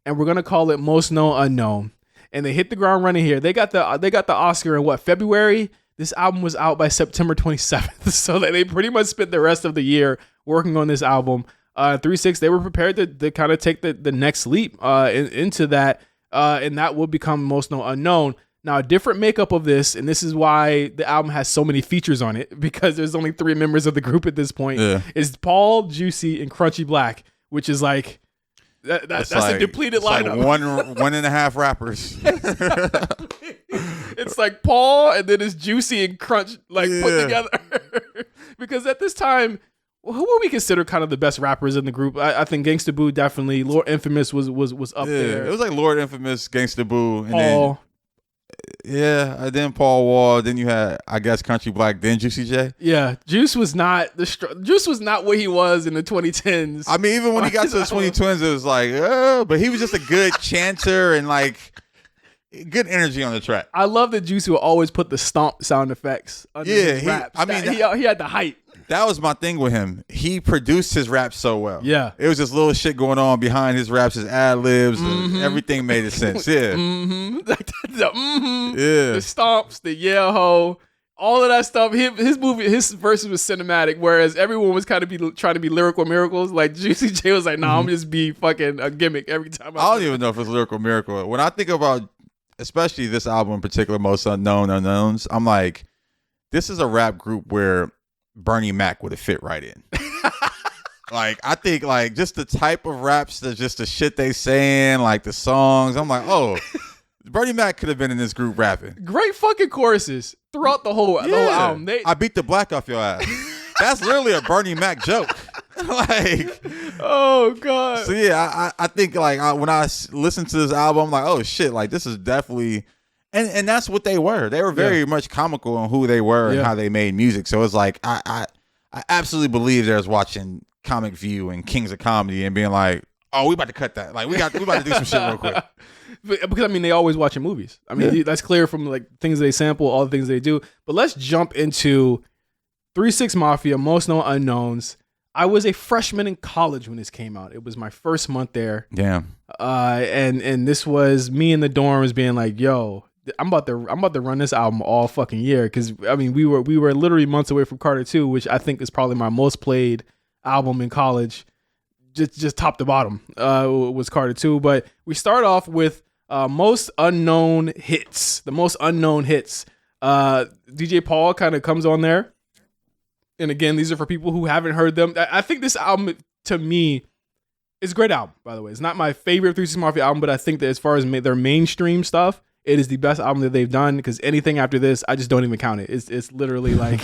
and we're gonna call it Most Known Unknown. And they hit the ground running here. They got the Oscar in February. This album was out by September 27th. So they pretty much spent the rest of the year working on this album. 3-6, they were prepared to kind of take the next leap into that, and that will become Most Known Unknown. Now, a different makeup of this, and this is why the album has so many features on it, because there's only 3 members of the group at this point, is Paul, Juicy, and Crunchy Black, which is like, that's like, a depleted lineup. Like one and a half rappers. It's like Paul, and then it's Juicy and Crunch put together. Because at this time, who would we consider kind of the best rappers in the group? I think Gangsta Boo definitely. Lord Infamous was up there. It was like Lord Infamous, Gangsta Boo, and Paul. Then Paul Wall. Then you had, I guess, Country Black. Then Juicy J. Yeah, Juice was not what he was in the 2010s. I mean, even when he got to the 2010s, it was like, but he was just a good chanter and like good energy on the track. I love that Juice would always put the stomp sound effects under his raps. I mean, he had the height. That was my thing with him. He produced his raps so well. Yeah. It was just little shit going on behind his raps, his ad-libs, and everything made sense. Yeah. The stomps, the ho, all of that stuff. His verses was cinematic, whereas everyone was kind of trying to be lyrical miracles. Like Juicy J was like, nah, I'm just be fucking a gimmick every time. I don't even know if it's lyrical miracle. When I think about, especially this album in particular, Most Unknown Unknowns, I'm like, this is a rap group where Bernie Mac would have fit right in. Like, I think like just the type of raps, just the shit they saying, like the songs. I'm like, oh, Bernie Mac could have been in this group rapping. Great fucking choruses throughout the whole album. I beat the black off your ass. That's literally a Bernie Mac joke. Like, oh god. So yeah, I think like when I listen to this album, I'm like, oh shit, like this is definitely. And that's what they were. They were very much comical on who they were and how they made music. So it's like I absolutely believe there's watching Comic View and Kings of Comedy and being like, oh, we about to cut that. Like we about to do some shit real quick. Because I mean, they always watching movies. I mean, that's clear from like things they sample, all the things they do. But let's jump into 3-6 Mafia, Most Known Unknowns. I was a freshman in college when this came out. It was my first month there. Damn. And this was me in the dorms being like, yo, I'm about to run this album all fucking year, because I mean we were literally months away from Carter 2, which I think is probably my most played album in college, just top to bottom was Carter 2. But we start off with most unknown hits, the most unknown hits. DJ Paul kind of comes on there, and again, these are for people who haven't heard them. I think this album to me is a great album. By the way, it's not my favorite 3-6 Mafia album, but I think that as far as their mainstream stuff, it is the best album that they've done, because anything after this, I just don't even count it. It's literally like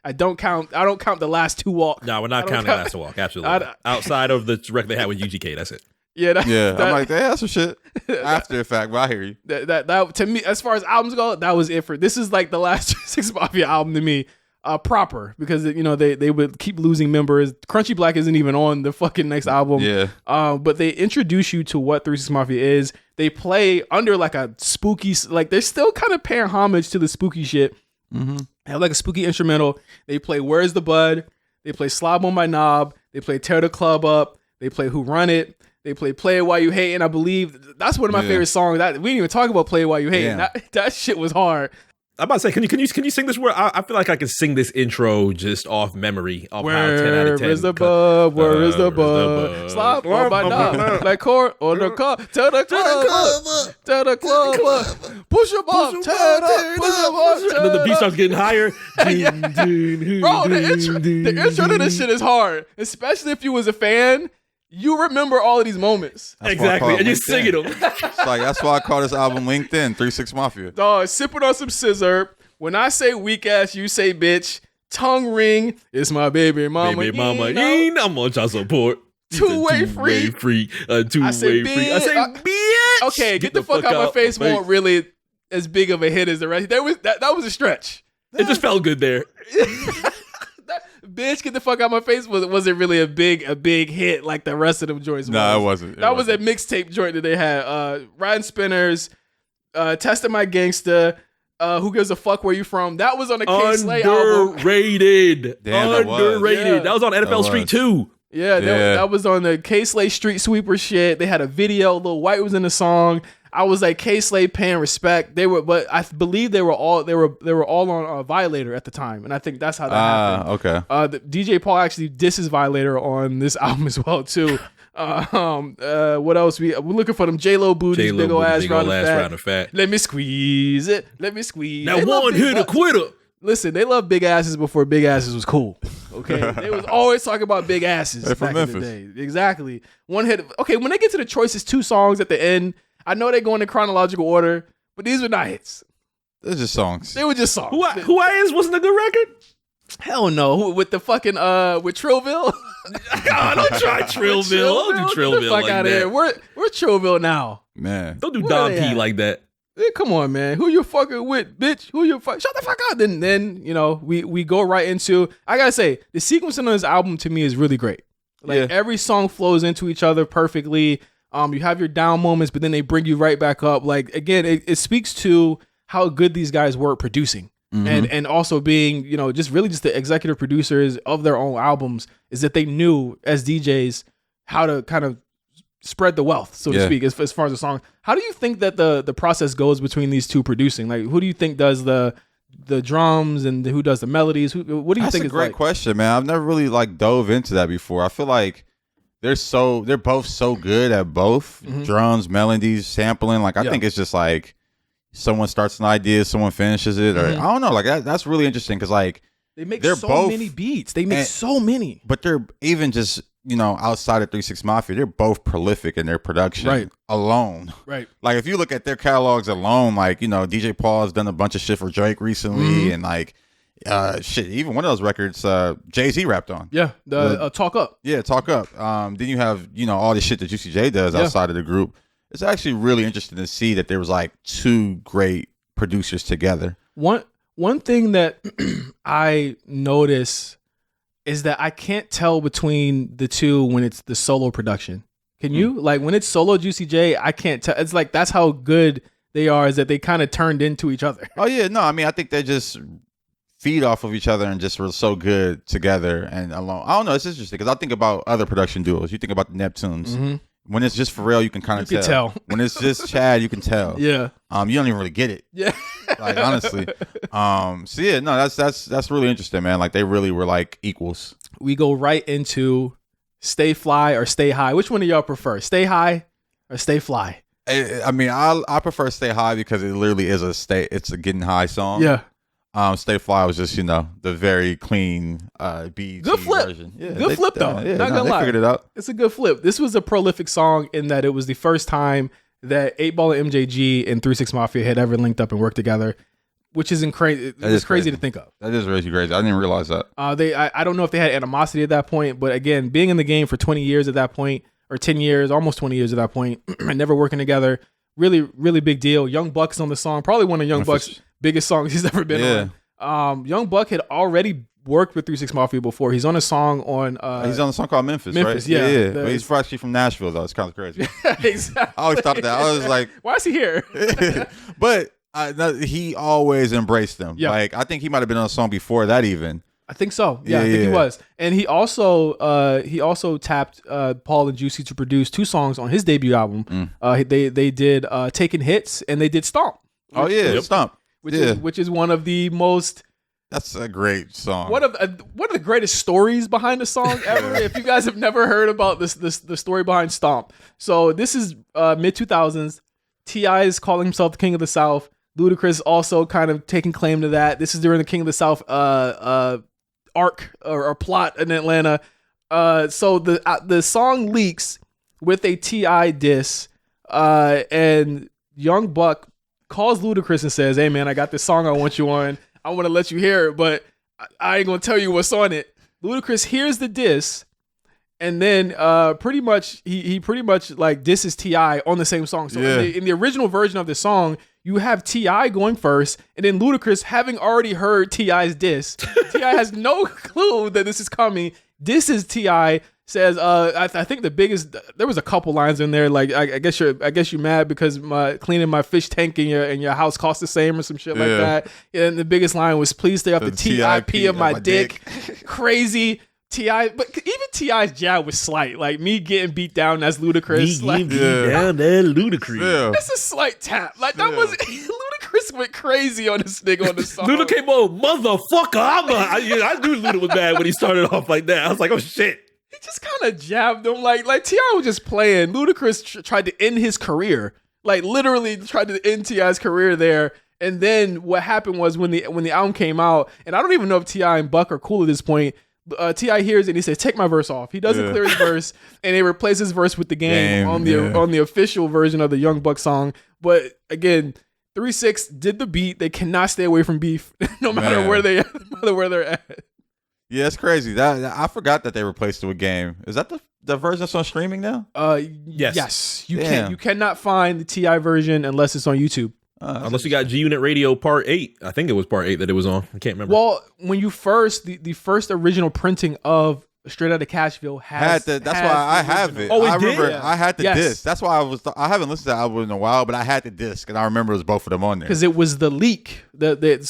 I don't count the last 2 Walk. No, we're not counting the last 2 Walk. Absolutely. Outside of the record they had with UGK, that's it. Yeah, I'm like, that's some shit after the fact, but I hear you. That to me, as far as albums go, that was it for this. Is like the last 6 Mafia album to me. proper because they would keep losing members. Crunchy Black isn't even on the fucking next album. Yeah. But they introduce you to what 3 6 Mafia is. They play under like a spooky, like they're still kind of paying homage to the spooky shit. Mm-hmm. They have like a spooky instrumental. They play Where's the Bud? They play Slob on My Knob. They play Tear the Club Up. They play Who Run It. They play Play It While You Hatin'. I believe that's one of my favorite songs. We didn't even talk about Play It While You Hatin'. That shit was hard. I'm about to say, can you sing this word? I feel like I can sing this intro just off memory. Of how 10 out of 10. Where is the bud? Where is the bud? Slap on my knob, like court on the car. Tell the club up. Tell the club up. Push them up. Turn up. Push them up. And then the beat starts getting higher. Bro, the intro to this shit is hard, especially if you was a fan. You remember all of these moments. Exactly, and you're singing them. That's why I call this album LinkedIn, 3 6 Mafia. Dog, sipping on some scissor. When I say weak ass, you say bitch. Tongue ring, it's my baby mama. Baby mama, I'm on child support. Two-way free. Two-way free. I say bitch. Okay, get the fuck out my face. Won't really as big of a hit as the rest. That was a stretch. It just felt good there. Bitch, get the fuck out my face. Wasn't really a big hit like the rest of them joints. No, it wasn't. That was a mixtape joint that they had. Riding Spinners, Testing My Gangsta, Who Gives a Fuck Where You From? That was on the K Slay album. Underrated. Damn, Underrated. That was on NFL Street 2. Yeah, that was on the K Slay Street Sweeper shit. They had a video. Lil White was in the song. I was like K Slay paying respect. But I believe they were all on Violator at the time, and I think that's how that happened. Okay. DJ Paul actually disses Violator on this album as well too. What else? We're looking for them J-Lo booties, big ol' ass round of fat. Let me squeeze it. Now one hit a quitter. Listen, they love big asses before big asses was cool. Okay, they was always talking about big asses. They're from Memphis. In the day. Exactly. One hit. Okay, when they get to the choices, 2 songs at the end. I know they go in chronological order, but these were not hits. They're just songs. They were just songs. Who I Is wasn't a good record? Hell no. With the fucking with Trillville. Don't try Trillville. Don't do Trillville fuck like out that. Here. We're Trillville now. Man. Don't do Don P like that. Hey, come on, man. Who you fucking with, bitch? Who you fuck? Shut the fuck up. Then we go right into. I gotta say, the sequencing on this album to me is really great. Like every song flows into each other perfectly. You have your down moments, but then they bring you right back up. Like again, it speaks to how good these guys were at producing, and also being just the executive producers of their own albums. Is that they knew as DJs how to kind of spread the wealth, so to speak, as far as the song. How do you think that the process goes between these two producing? Like, who do you think does the drums and who does the melodies? What do you think? That's a great question, man. I've never really dove into that before. I feel like they're both so good at both drums, melodies, sampling. Like I think it's just like someone starts an idea, someone finishes it, or I don't know. Like that's really interesting because they make so many beats. They make so many, but they're even just outside of 3 6 Mafia, they're both prolific in their production alone. Right. Like if you look at their catalogs alone, DJ Paul has done a bunch of shit for Drake recently, and even one of those records Jay-Z rapped on. Yeah, Talk Up. Yeah, Talk Up. Then you have all the shit that Juicy J does outside of the group. It's actually really interesting to see that there was 2 great producers together. One thing that I notice is that I can't tell between the two when it's the solo production. Can you? Like when it's solo Juicy J, I can't tell. It's like that's how good they are, is that they kind of turned into each other. Oh yeah, no, I mean I think they just feed off of each other and just were so good together and alone. I don't know, it's interesting because I think about other production duos. You think about the Neptunes. When it's just Pharrell, you can kind of tell. When it's just Chad, you can tell. Yeah. You don't even really get it. Yeah. Honestly. So yeah, no, that's really interesting, man. Like they really were equals. We go right into Stay Fly or Stay High. Which one do y'all prefer? Stay High or Stay Fly? I mean, I prefer Stay High because it literally is it's a getting high song. Yeah. Stay Fly was just, the very clean BET good flip version. Yeah, good flip though. Yeah, not gonna lie. They figured it out. It's a good flip. This was a prolific song in that it was the first time that 8Ball and MJG and 3 6 Mafia had ever linked up and worked together, which is crazy. It's crazy to think of. That is really crazy. I didn't realize that. I don't know if they had animosity at that point, but again, being in the game for 20 years at that point, or 10 years, almost 20 years at that point, and never working together, really, really big deal. Young Buck's on the song, probably one of Young Buck's biggest songs he's ever been Young Buck had already worked with 3 6 Mafia before. He's on a song on. He's on a song called Memphis, right? Yeah. But he's actually from Nashville, though. It's kind of crazy. Exactly. I always thought that. I was like, why is he here? But he always embraced them. Yeah. Like, I think he might have been on a song before that even. I think so. Yeah, I think he was. And he also tapped Paul and Juicy to produce 2 songs on his debut album. They did Taking Hits and they did Stomp. Stomp. Which is one of the most. That's a great song. One of the greatest stories behind the song ever. If you guys have never heard about the story behind Stomp. So this is mid 2000s. T.I. is calling himself the King of the South. Ludacris also kind of taking claim to that. This is during the King of the South arc or plot in Atlanta. So the song leaks with a T.I. diss, and Young Buck calls Ludacris and says, "Hey man, I got this song I want you on. I want to let you hear it, but I ain't gonna tell you what's on it." Ludacris hears the diss, and then pretty much he pretty much like disses T.I. on the same song. So in the original version of the song, you have T.I. going first, and then Ludacris, having already heard T.I.'s diss, T.I. has no clue that this is coming. Disses T.I., says, I think the biggest, there was a couple lines in there, like, I guess you're mad because cleaning my fish tank in your house costs the same or some shit like that. Yeah, and the biggest line was, "Please stay off the TIP of my dick." Crazy. T.I., but even T.I.'s jab was slight. Like, me getting beat down as Ludacris. Down there, Ludacris. That's a slight tap. Like, that was, Ludacris went crazy on this nigga on the song. Luda came on, motherfucker. I knew Luda was bad when he started off like that. I was like, oh shit. He just kind of jabbed him. Like T.I. was just playing. Ludacris tried to end his career. Like, literally tried to end T.I.'s career there. And then what happened was when the album came out, and I don't even know if T.I. and Buck are cool at this point, T.I. hears it and he says, "Take my verse off." He doesn't clear his verse, and they replace his verse with the game on the official version of the Young Buck song. But again, 3 6 did the beat. They cannot stay away from beef, no matter where they're at. Yeah, it's crazy. That I forgot that they replaced it with Game. Is that the version that's on streaming now? Yes. You cannot find the T.I. version unless it's on YouTube. Unless you got G Unit Radio Part 8. I think it was Part 8 that it was on. I can't remember. Well, when you the first original printing of Straight Outta Cashville that's why I have it. Oh, I did? remember I had the disc. That's why I haven't listened to the album in a while, but I had the disc, and I remember it was both of them on there. Because it was the leak.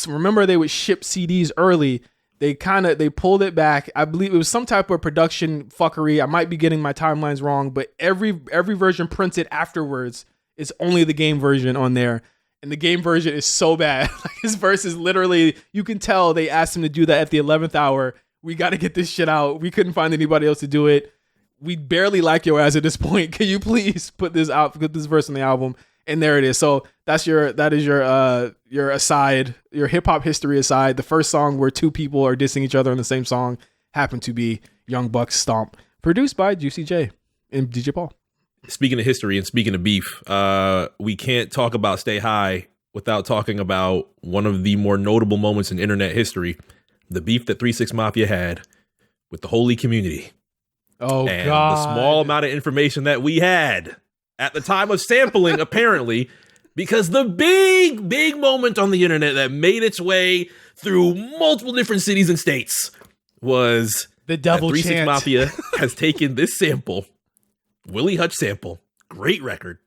Remember they would ship CDs early. They pulled it back. I believe it was some type of production fuckery. I might be getting my timelines wrong, but every version printed afterwards is only the Game version on there. And the Game version is so bad. Like, his verse is literally, you can tell they asked him to do that at the 11th hour. We got to get this shit out. We couldn't find anybody else to do it. We barely like your ass at this point. Can you please put this verse on the album? And there it is. So that is your aside, your hip hop history aside. The first song where 2 people are dissing each other on the same song happened to be Young Buck's Stomp, produced by Juicy J and DJ Paul. Speaking of history and speaking of beef, we can't talk about Stay High without talking about one of the more notable moments in internet history, the beef that 3 6 Mafia had with the holy community. Oh, and God. The small amount of information that we had at the time of sampling, apparently, because the big moment on the internet that made its way through multiple different cities and states was the double 3 6 chant. Mafia has taken this sample, Willie Hutch sample, great record,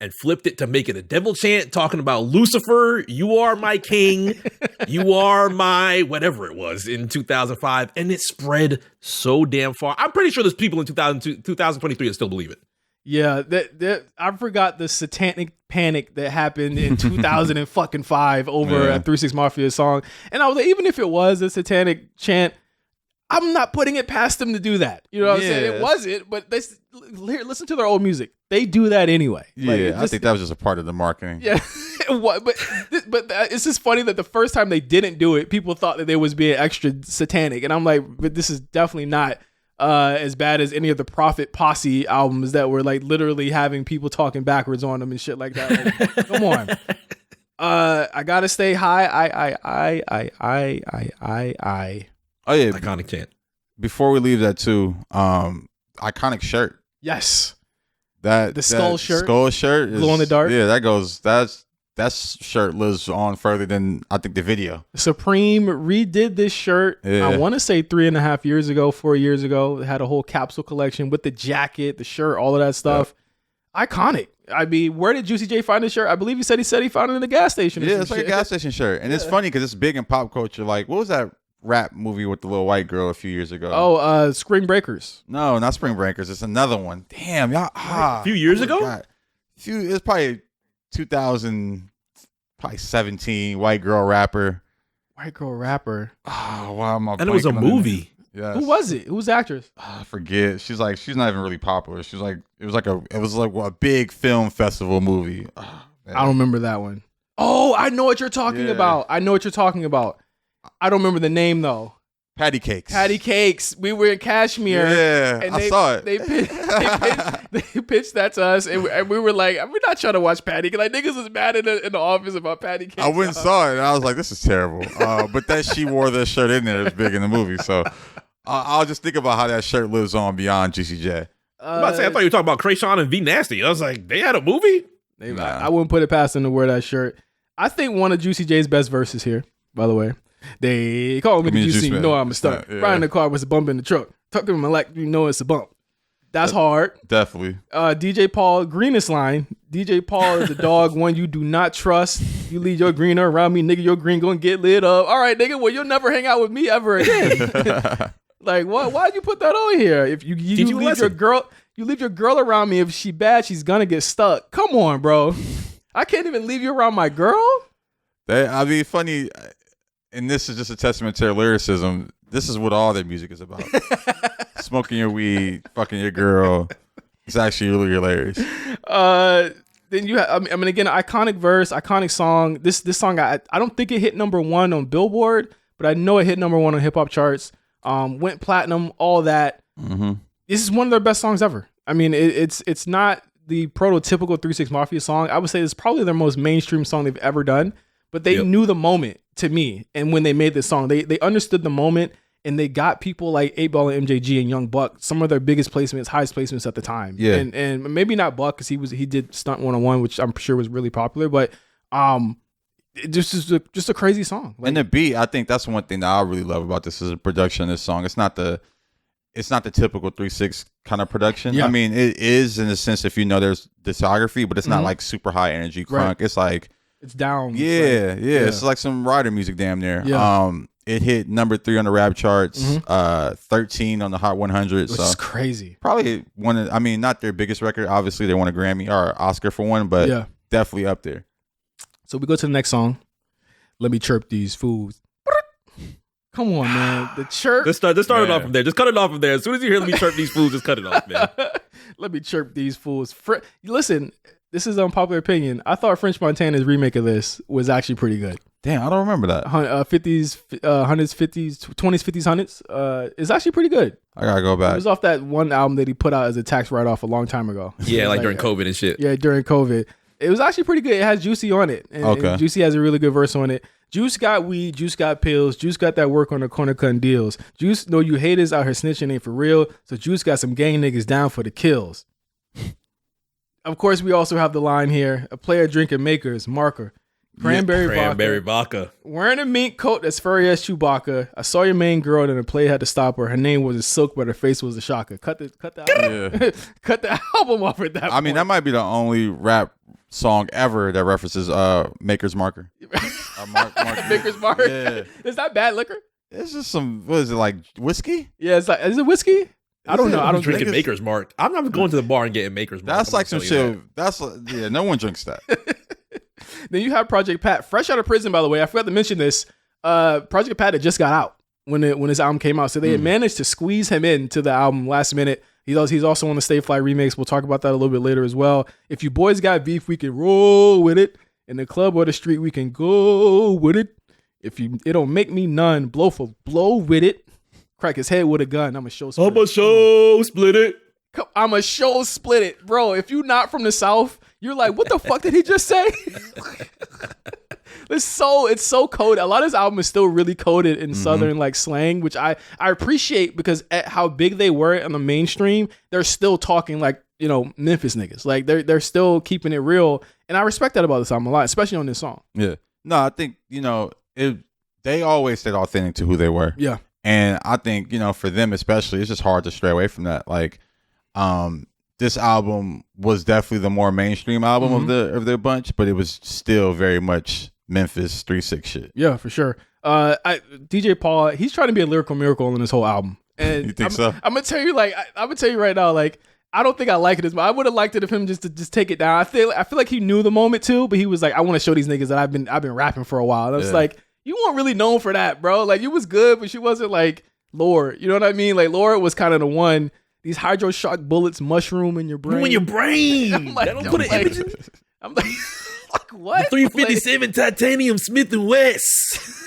and flipped it to make it a devil chant talking about Lucifer, you are my king, you are my whatever it was in 2005. And it spread so damn far. I'm pretty sure there's people in 2023 that still believe it. Yeah, I forgot the satanic panic that happened in 2005 over a 3 6 Mafia song. And I was like, even if it was a satanic chant, I'm not putting it past them to do that. You know what I'm saying? It wasn't, but listen to their old music. They do that anyway. Yeah, I think that was just a part of the marketing. Yeah, but it's just funny that the first time they didn't do it, people thought that they was being extra satanic, and I'm like, but this is definitely not as bad as any of the Prophet Posse albums that were like literally having people talking backwards on them and shit like that. Like, come on. I gotta stay high. I. Oh yeah, iconic chant. Before we leave that too, iconic shirt. Yes, The skull shirt glow in the dark. Yeah, that's that shirt lives on further than I think the video. Supreme redid this shirt, I want to say 3.5 years ago, 4 years ago. It had a whole capsule collection with the jacket, the shirt, all of that stuff. Yep. Iconic. I mean, where did Juicy J find this shirt? I believe he said he found it in the gas station. Yeah, it's like a gas station shirt. And it's funny because it's big in pop culture. Like, what was that rap movie with the little white girl a few years ago? Oh, Spring Breakers. No, not Spring Breakers. It's another one. Damn, y'all. A few years ago? It's probably 2017. White girl rapper. White girl rapper. Oh, wow. And it was a movie. Yeah. Who was it? Who was the actress? I forget. She's not even really popular. She was like, it was like a big film festival movie. Oh, I don't remember that one. Oh, I know what you're talking about. I don't remember the name though. Patty Cakes. Patty Cakes. We were in Kashmir. Yeah, and I saw it. They pitched that to us, and we were like, we're not trying to watch Patty. Because like niggas was mad in the office about Patty Cakes. I went and saw it, and I was like, this is terrible. But that she wore the shirt in there is big in the movie. So I'll just think about how that shirt lives on beyond Juicy J. I'm about to say, I thought you were talking about Krayshawn and V Nasty. I was like, they had a movie? I wouldn't put it past them to wear that shirt. I think one of Juicy J's best verses here, by the way. They call me the Juicy, you know I'm a stunt. Riding the car with a bump in the truck. Tuck them in my lap, you know it's a bump. That's hard. Definitely. DJ Paul, greenest line. DJ Paul is the dog one you do not trust. You leave your greener around me, nigga, your green gonna get lit up. All right, nigga, well, you'll never hang out with me ever again. Like, what? Why'd you put that on here? If you leave your girl, around me. If she bad, she's gonna get stuck. Come on, bro. I can't even leave you around my girl. I'd be funny, and this is just a testament to their lyricism. This is what all their music is about. Smoking your weed, fucking your girl. It's actually really hilarious. Then you have, I mean, again, iconic verse, iconic song. This song, I don't think it hit #1 on Billboard, but I know it hit #1 on hip hop charts. Went platinum, all that. Mm-hmm. This is one of their best songs ever. I mean, it's not the prototypical 3 6 Mafia song. I would say it's probably their most mainstream song they've ever done. But they knew the moment, to me, and when they made this song, they understood the moment, and they got people like 8Ball and MJG and Young Buck, some of their biggest placements, highest placements at the time. Yeah. And maybe not Buck, because he did Stunt 101, which I'm sure was really popular, but just a crazy song. Like, and the beat, I think that's one thing that I really love about this is the production of this song. It's not the typical 3 6 kind of production. Yeah. I mean, it is in the sense if you know there's discography, but it's not like super high energy crunk. Right. It's like it's down. Yeah. It's like some rider music damn near. Yeah. It hit #3 on the rap charts, 13 on the Hot 100. Which is crazy. Probably one of, I mean, not their biggest record. Obviously, they won a Grammy or Oscar for one, but definitely up there. So we go to the next song. Let me chirp these fools. Come on, man. The chirp. Just start it off from there. Just cut it off from there. As soon as you hear "Let me chirp these fools," just cut it off, man. Let me chirp these fools. Listen, this is an unpopular opinion. I thought French Montana's remake of this was actually pretty good. Damn, I don't remember that. 50s, 100s, 50s, 20s, 50s, 100s. It's actually pretty good. I gotta go back. It was off that one album that he put out as a tax write-off a long time ago. Yeah, like during COVID and shit. Yeah, during COVID. It was actually pretty good. It has Juicy on it. And Juicy has a really good verse on it. Juice got weed, Juice got pills, Juice got that work on the corner cutting deals. Juice know you haters out here snitching ain't for real, so Juice got some gang niggas down for the kills. Of course, we also have the line here, a player drinking makers, marker. Cranberry vodka. Wearing a mink coat that's furry as Chewbacca. I saw your main girl and the player had to stop her. Her name was a Silk, but her face was a shocker. Cut the album. Cut the album off at that point. I mean, that might be the only rap song ever that references Maker's Marker. Maker's Marker. Yeah. Is that bad liquor? It's just some, what is it, like whiskey? Yeah, it's like, is it whiskey? I don't know. I don't drinking Maker's Mark. I'm not going to the bar and getting Maker's Mark. That's like some shit. That's no one drinks that. Then you have Project Pat, fresh out of prison, by the way. I forgot to mention this. Project Pat had just got out when his album came out, so they had managed to squeeze him into the album last minute. He's also on the Stay Fly remix. We'll talk about that a little bit later as well. If you boys got beef, we can roll with it. In the club or the street, we can go with it. It don't make me none. Blow for blow with it. Crack his head with a gun. I'm a show split it. I'm a show split it. Bro, if you not from the South, you're like, what the fuck did he just say? it's so coded. A lot of this album is still really coded in Southern like slang, which I appreciate because at how big they were on the mainstream, they're still talking like, you know, Memphis niggas. Like they're still keeping it real, and I respect that about this album a lot, especially on this song. Yeah. No, I think, you know, they always stayed authentic to who they were. Yeah. And I think, you know, for them especially, it's just hard to stray away from that. Like, this album was definitely the more mainstream album of their bunch, but it was still very much Memphis 3-6 shit. Yeah, for sure. DJ Paul, he's trying to be a lyrical miracle in this whole album. And you think so? I'm gonna tell you, like, I'm gonna tell you right now, like, I don't think I like it as much. I would have liked it if him just to take it down. I feel like he knew the moment too, but he was like, I want to show these niggas that I've been rapping for a while. And I was like, you weren't really known for that, bro. Like, you was good, but she wasn't like Lord. You know what I mean? Like, Lord was kind of the one. These hydro shock bullets mushroom in your brain. In your brain. I'm like, That'll put an image in. I'm like what? The 357 titanium Smith & West.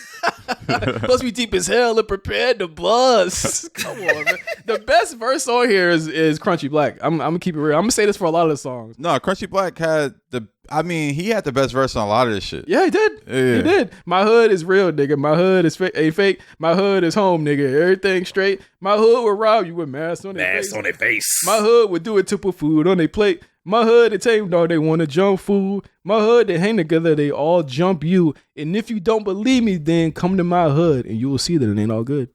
Supposed to be deep as hell and prepared to bust. Come on, man. The best verse on here is Crunchy Black. I'm gonna keep it real. I'm gonna say this for a lot of the songs. No, Crunchy Black had he had the best verse on a lot of this shit. Yeah, he did. Yeah. He did. My hood is real, nigga. My hood is fake. My hood is home, nigga. Everything straight. My hood will rob you with masks on their face. My hood would do it to put food on their plate. My hood, they tame dog, they want to jump food. My hood, they hang together, they all jump you. And if you don't believe me, then come to my hood and you will see that it ain't all good.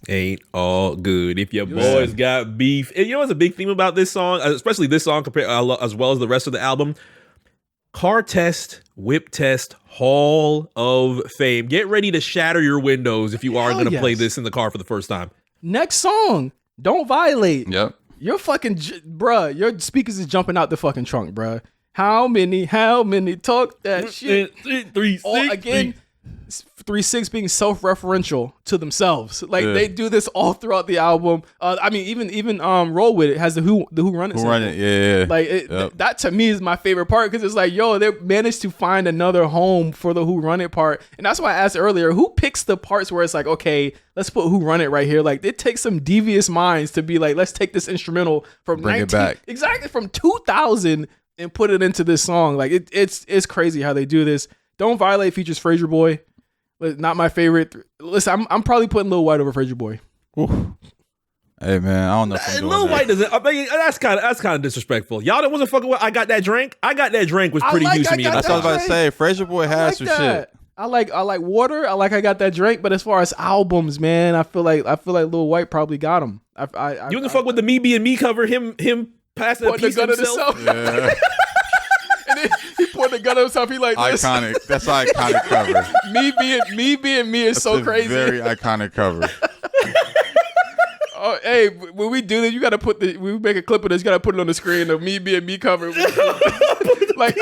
Ain't all good. If your boys got beef. And you know what's a big theme about this song, especially this song compared as well as the rest of the album? Car test, whip test, Hall of Fame. Get ready to shatter your windows if you are going to play this in the car for the first time. Next song, Don't Violate. Yep. Your fucking, bruh, your speakers is jumping out the fucking trunk, bruh. How many talk that shit? 3-6. 3-6 being self-referential to themselves. Like, they do this all throughout the album. I mean, even Roll With It has the Who Run It sample. Yeah. Like, that to me is my favorite part because it's like, yo, they managed to find another home for the Who Run It part. And that's why I asked earlier, who picks the parts where it's like, okay, let's put Who Run It right here. Like, it takes some devious minds to be like, let's take this instrumental from Bring it back. Exactly, from 2000 and put it into this song. Like, it's crazy how they do this. Don't Violate features Frasier Boy. Not my favorite. Listen, I'm probably putting Lil White over Frasier Boy. Ooh. Hey man, I don't know if I'm doing Lil White doesn't. I mean, that's kind of disrespectful. Y'all that wasn't fucking with I Got That Drink. I Got That Drink was pretty huge to me. That's what I was about to say. Frasier Boy has some shit. I like Water. I Got That Drink. But as far as albums, man, I feel like Lil White probably got him. You wasn't fuck with the Me Being Me cover. Him passing a piece of himself. Yeah. And then he pointed the gun at himself. He like this. Iconic. That's an iconic cover. Me being me is so crazy. Very iconic cover. Oh, hey, when we do this, you got to we make a clip of this. You got to put it on the screen. The Me Being Me cover. Like,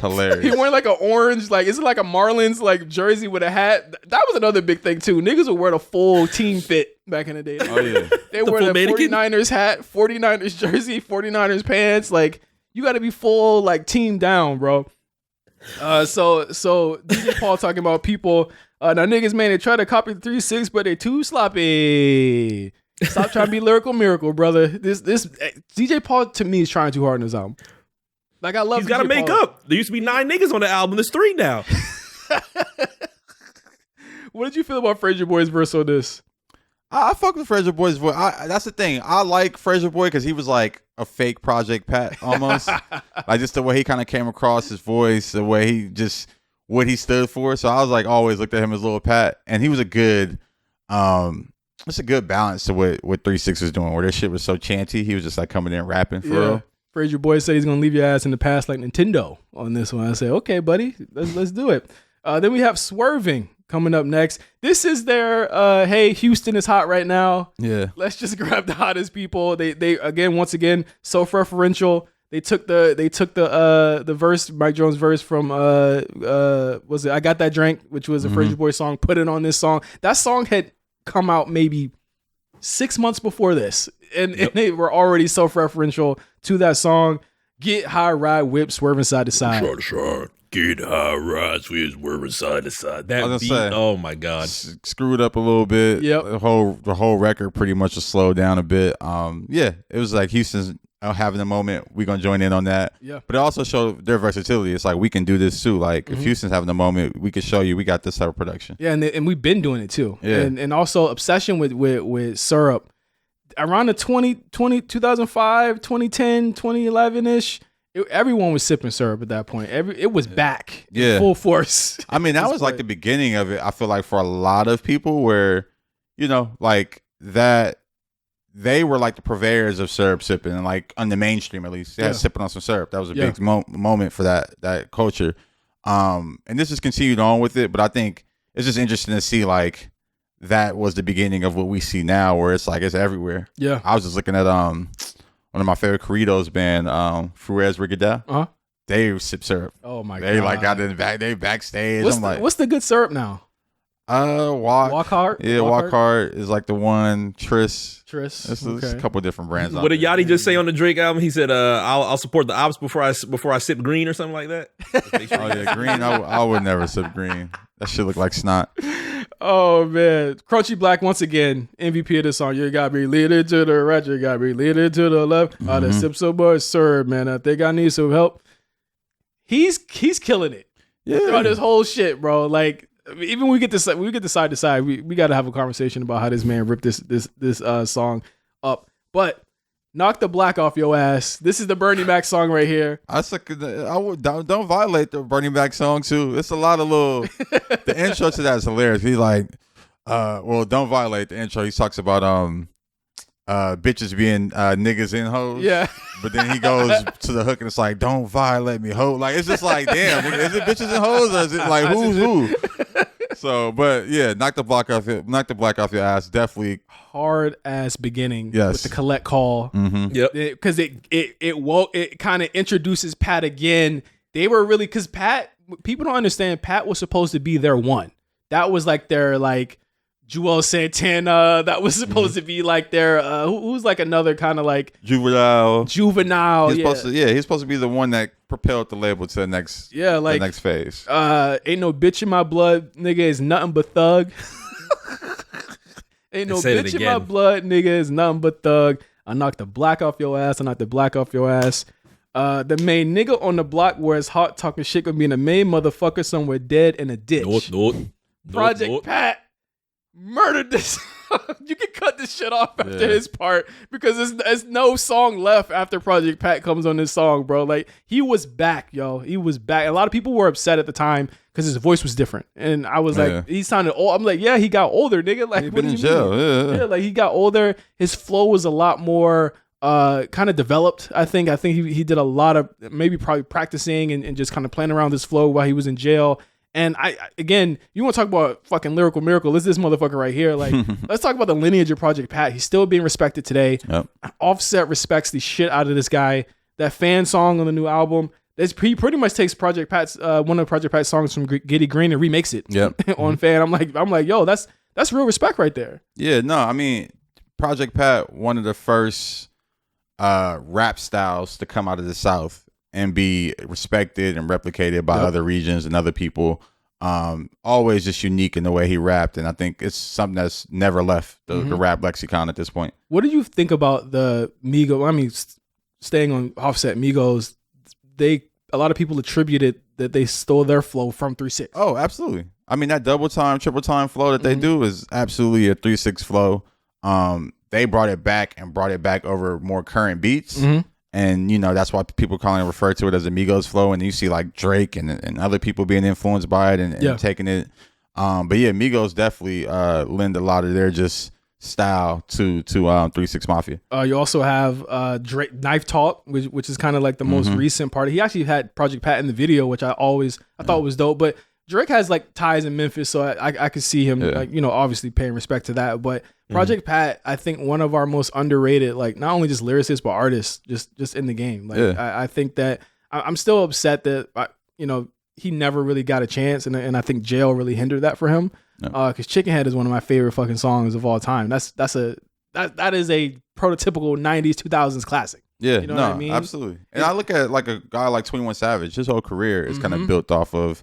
hilarious. He wearing like an orange, like, is it like a Marlins like jersey with a hat? That was another big thing too. Niggas would wear the full team fit back in the day. Oh yeah. They wear the 49ers hat, 49ers jersey, 49ers pants. Like, you got to be full like team down, bro. So DJ Paul talking about people. Now niggas, man, they try to copy the 3-6, but they too sloppy. Stop trying to be lyrical miracle, brother. This DJ Paul to me is trying too hard in his album. Like, I love. He's got to make up. There used to be 9 niggas on the album. There's 3 now. What did you feel about Frasier Boy's verse on this? I fuck with Frasier Boy's voice. That's the thing. I like Frasier Boy because he was like a fake Project Pat almost. Like, just the way he kind of came across, his voice, the way he just what he stood for. So I was like always looked at him as Lil Pat, and he was a good. It's a good balance to what 3-6 was doing, where this shit was so chanty. He was just like coming in rapping for real. Frasier Boy said he's gonna leave your ass in the past like Nintendo on this one. I said, okay, buddy, let's do it. Then we have Swerving coming up next. This is their hey, Houston is hot right now. Yeah, let's just grab the hottest people. They once again self-referential. They took the verse, Mike Jones' verse from was it I Got That Drink, which was a Frasier Boy song, put it on this song. That song had come out maybe 6 months before this, and they were already self-referential to that song. Get high, ride, whip, swerving side to side. Get high, ride, swerving side to side. That beat, oh my god, screwed up a little bit. Yep, the whole record pretty much was slowed down a bit. Yeah, it was like Houston's having a moment, we're gonna join in on that. Yeah. But it also showed their versatility. It's like we can do this too. Like if Houston's having a moment, we can show you we got this type of production. Yeah, and we've been doing it too. Yeah. And also obsession with syrup. Around the 2005, 2010, 2011-ish, everyone was sipping syrup at that point. It was back in full force. I mean, that was like the beginning of it. I feel like for a lot of people where, like that, they were like the purveyors of syrup sipping, and like on the mainstream at least, they had sipping on some syrup. That was a big moment for that culture. And this has continued on with it, but I think it's just interesting to see like that was the beginning of what we see now, where it's like it's everywhere. Yeah, I was just looking at one of my favorite Corridos band, Fruez Rigadel. They sip syrup. Oh my god! They like got in the back. They backstage. What's the good syrup now? Walk Hard. Yeah, Walk Hard is like the one. Tris. It's a couple of different brands. What did Yachty just say on the Drake album? He said, "I'll support the ops before I sip green or something like that." Oh yeah, green. I would never sip green. That shit look like snot. Oh man, Crunchy Black once again MVP of the song. You gotta be leading to the right, you gotta be leading to the left. Oh, that sip so much syrup, man. I think I need some help. He's killing it. Yeah, throughout this whole shit, bro. Like. Even when we get to side to side, we got to have a conversation about how this man ripped this song up. But knock the black off your ass. This is the Bernie Mac song right here. Don't violate the Bernie Mac song too. It's a lot of little. The intro to that is hilarious. He's like, don't violate the intro. He talks about bitches being niggas in hoes. Yeah. But then he goes to the hook and it's like, don't violate me, ho. Like, it's just like, damn, is it bitches and hoes or is it like who's who? So, but yeah, knock the black off your ass. Definitely hard ass beginning with the collect call. Yep. Because it kind of introduces Pat again. They were really, because Pat, people don't understand, Pat was supposed to be their one. That was like their like Joel Santana. That was supposed to be like their who's like another kind of like Juvenile. He's supposed to be the one that propelled the label to the next the next phase. Ain't no bitch in my blood, nigga is nothing but thug. Ain't no bitch in my blood, nigga is nothing but thug. I knocked the black off your ass. The main nigga on the block where it's hot talking shit gonna be in the main motherfucker somewhere dead in a ditch. Project Pat murdered this. You can cut this shit off after his part because there's no song left after Project Pat comes on this song, bro. Like, he was back, yo. He was back. A lot of people were upset at the time because his voice was different. And I was like, he sounded old. I'm like, yeah, he got older, nigga. Like, he been in jail. Yeah, like he got older. His flow was a lot more kind of developed. I think he did a lot of probably practicing and just kind of playing around this flow while he was in jail. And again, you want to talk about fucking lyrical miracle? It's this motherfucker right here. Like, let's talk about the lineage of Project Pat. He's still being respected today. Yep. Offset respects the shit out of this guy. That fan song on the new album, he pretty much takes Project Pat's one of Project Pat's songs from Giddy Green and remakes it. Yep. On fan. I'm like, yo, that's real respect right there. Yeah, no, I mean, Project Pat, one of the first rap styles to come out of the South and be respected and replicated by other regions and other people. Always just unique in the way he rapped, and I think it's something that's never left the rap lexicon at this point. What do you think about the Migos? I mean, staying on Offset, Migos, a lot of people attributed that they stole their flow from 3-6. Oh, absolutely. I mean, that double time, triple time flow that they do is absolutely a 3-6 flow. They brought it back over more current beats. And, that's why people refer to it as a Migos flow. And you see like Drake and other people being influenced by it and taking it. But yeah, Migos definitely lend a lot of their just style to 3-6 Mafia. You also have Drake Knife Talk, which is kind of like the most recent part. He actually had Project Pat in the video, which I thought was dope. But Drake has like ties in Memphis, so I could see him obviously paying respect to that. But Project Pat, I think one of our most underrated, like not only just lyricists but artists, just in the game. Like I think that I'm still upset that he never really got a chance, and I think jail really hindered that for him. Because Chicken Head is one of my favorite fucking songs of all time. That is a prototypical 90s 2000s classic. Yeah, what I mean? Absolutely. And I look at like a guy like 21 Savage. His whole career is kind of built off of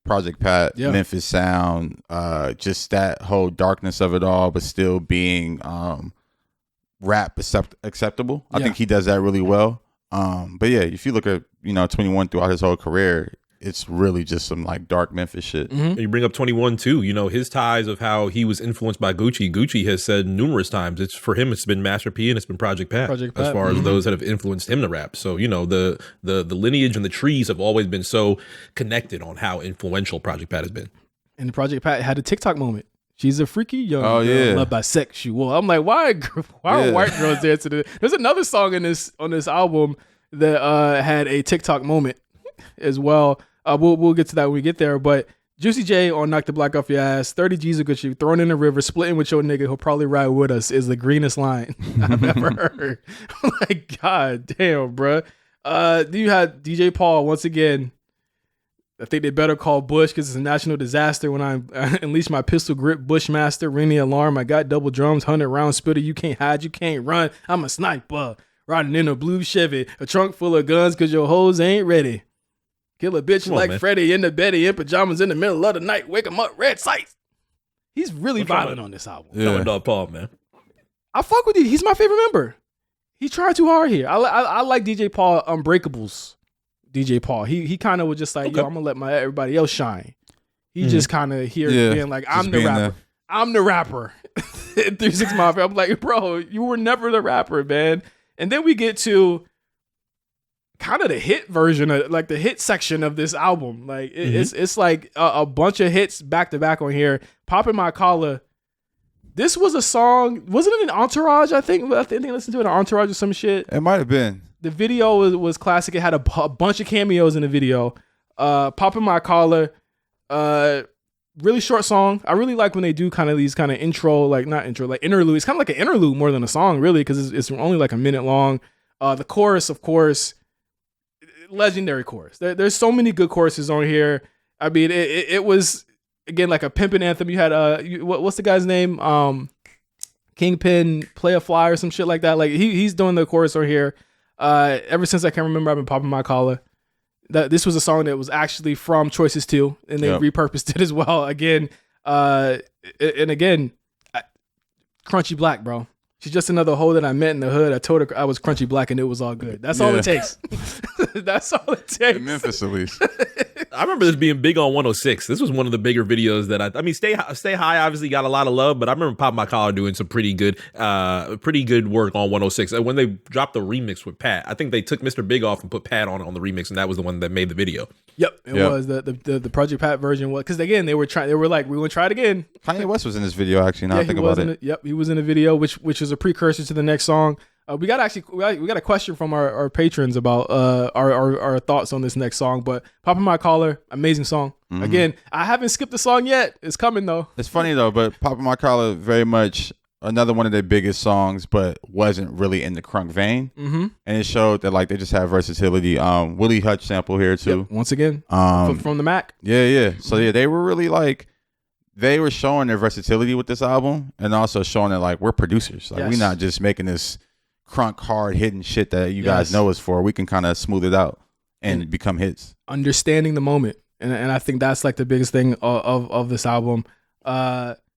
Project Pat, Memphis sound, just that whole darkness of it all, but still being rap acceptable. I think he does that really well. But yeah, if you look at 21 throughout his whole career, it's really just some like dark Memphis shit. Mm-hmm. You bring up 21 too. His ties of how he was influenced by Gucci. Gucci has said numerous times for him it's been Master P and it's been Project Pat. As far as those that have influenced him to rap. So the lineage and the trees have always been so connected on how influential Project Pat has been. And Project Pat had a TikTok moment. She's a freaky young girl, loved bisexual. I'm like, why are white girls dancing to this? There's another song on this album that had a TikTok moment as well. We'll get to that when we get there. But Juicy J on Knock the Black Off Your Ass, 30 G's of Gucci, thrown in the river, splitting with your nigga who'll probably ride with us is the greenest line I've ever heard. Like, god damn, bruh. You had DJ Paul once again. I think they better call Bush because it's a national disaster when I unleash my pistol grip Bushmaster, ring the alarm. I got double drums, 100 round spitter. You can't hide, you can't run. I'm a sniper, riding in a blue Chevy, a trunk full of guns because your hoes ain't ready. Kill a bitch like Freddy in the Betty in pajamas in the middle of the night. Wake him up, red sights. He's really violent on this album. Yeah. Dog Paul, man. I fuck with you. He's my favorite member. He tried too hard here. I like DJ Paul Unbreakables. DJ Paul. He kind of was just like, yo, I'm gonna let everybody else shine. He just kind of here being like, I'm the rapper. I'm the rapper. 3 6 Mafia. I'm like, bro, you were never the rapper, man. And then we get to kind of the hit version of like the hit section of this album. Like it's like a bunch of hits back to back on here. Popping My Collar. This was a song. Wasn't it an Entourage? I think I listened to it, an Entourage or some shit. It might have been. The video was classic. It had a bunch of cameos in the video. Popping My Collar. Really short song. I really like when they do kind of these kind of intro, like not intro, like interlude. It's kind of like an interlude more than a song, really, because it's only like a minute long. The chorus, of course, legendary chorus. There's so many good choruses on here. I mean, it was again like a pimpin' anthem. You had what's the guy's name? Kingpin, Play a Fly or some shit like that. Like he's doing the chorus on here. Ever since I can remember, I've been popping my collar. This was a song that was actually from Choices 2, and they repurposed it as well. Again, and again, Crunchy Black, bro. She's just another hoe that I met in the hood. I told her I was Crunchy Black and it was all good. That's all it takes. That's all it takes. In Memphis, at least. I remember this being big on 106. This was one of the bigger videos that I mean, Stay High obviously got a lot of love, but I remember Pop My Collar doing some pretty good work on 106. And when they dropped the remix with Pat, I think they took Mr. Big off and put Pat on the remix, and that was the one that made the video. Yep, it was the Project Pat version. Because again, they were like, we want to try it again. Kanye West was in this video, actually. Now I think about it. Yep, he was in the video, which was a precursor to the next song. We got a question from our patrons about our thoughts on this next song. But Popping My Collar, amazing song. Mm-hmm. Again, I haven't skipped the song yet. It's coming though. It's funny though, but Popping My Collar, very much another one of their biggest songs, but wasn't really in the crunk vein. Mm-hmm. And it showed that like they just have versatility. Willie Hutch sample here too. Yep, once again, from the Mac. Yeah. So yeah, they were really like. They were showing their versatility with this album, and also showing that like we're producers. Like we're not just making this crunk hard hidden shit that you guys know us for. We can kind of smooth it out and become hits. Understanding the moment, and I think that's like the biggest thing of this album.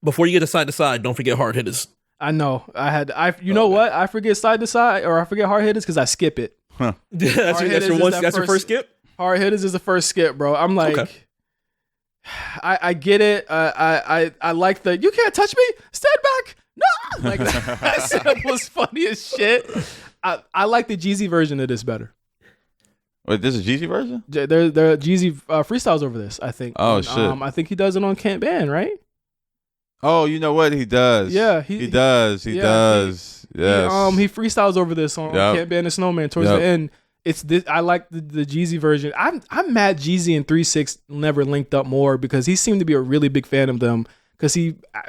Before you get to side, don't forget hard hitters. I know. What? I forget side to side, or I forget hard hitters because I skip it. Huh. That's your first skip. Hard hitters is the first skip, bro. I'm like. Okay. I get it. I like the you can't touch me. Stand back. No, like that was funny as shit. I like the Jeezy version of this better. Wait, this is Jeezy version? There Jeezy freestyles over this. I think. Oh shit! I think he does it on Can't Ban, right? Oh, you know what he does? Yeah, he does. He does. Yes. He freestyles over this on Can't Ban the Snowman towards the end. It's this. I like the Jeezy version. I'm mad Jeezy and 3 6 never linked up more because he seemed to be a really big fan of them. Because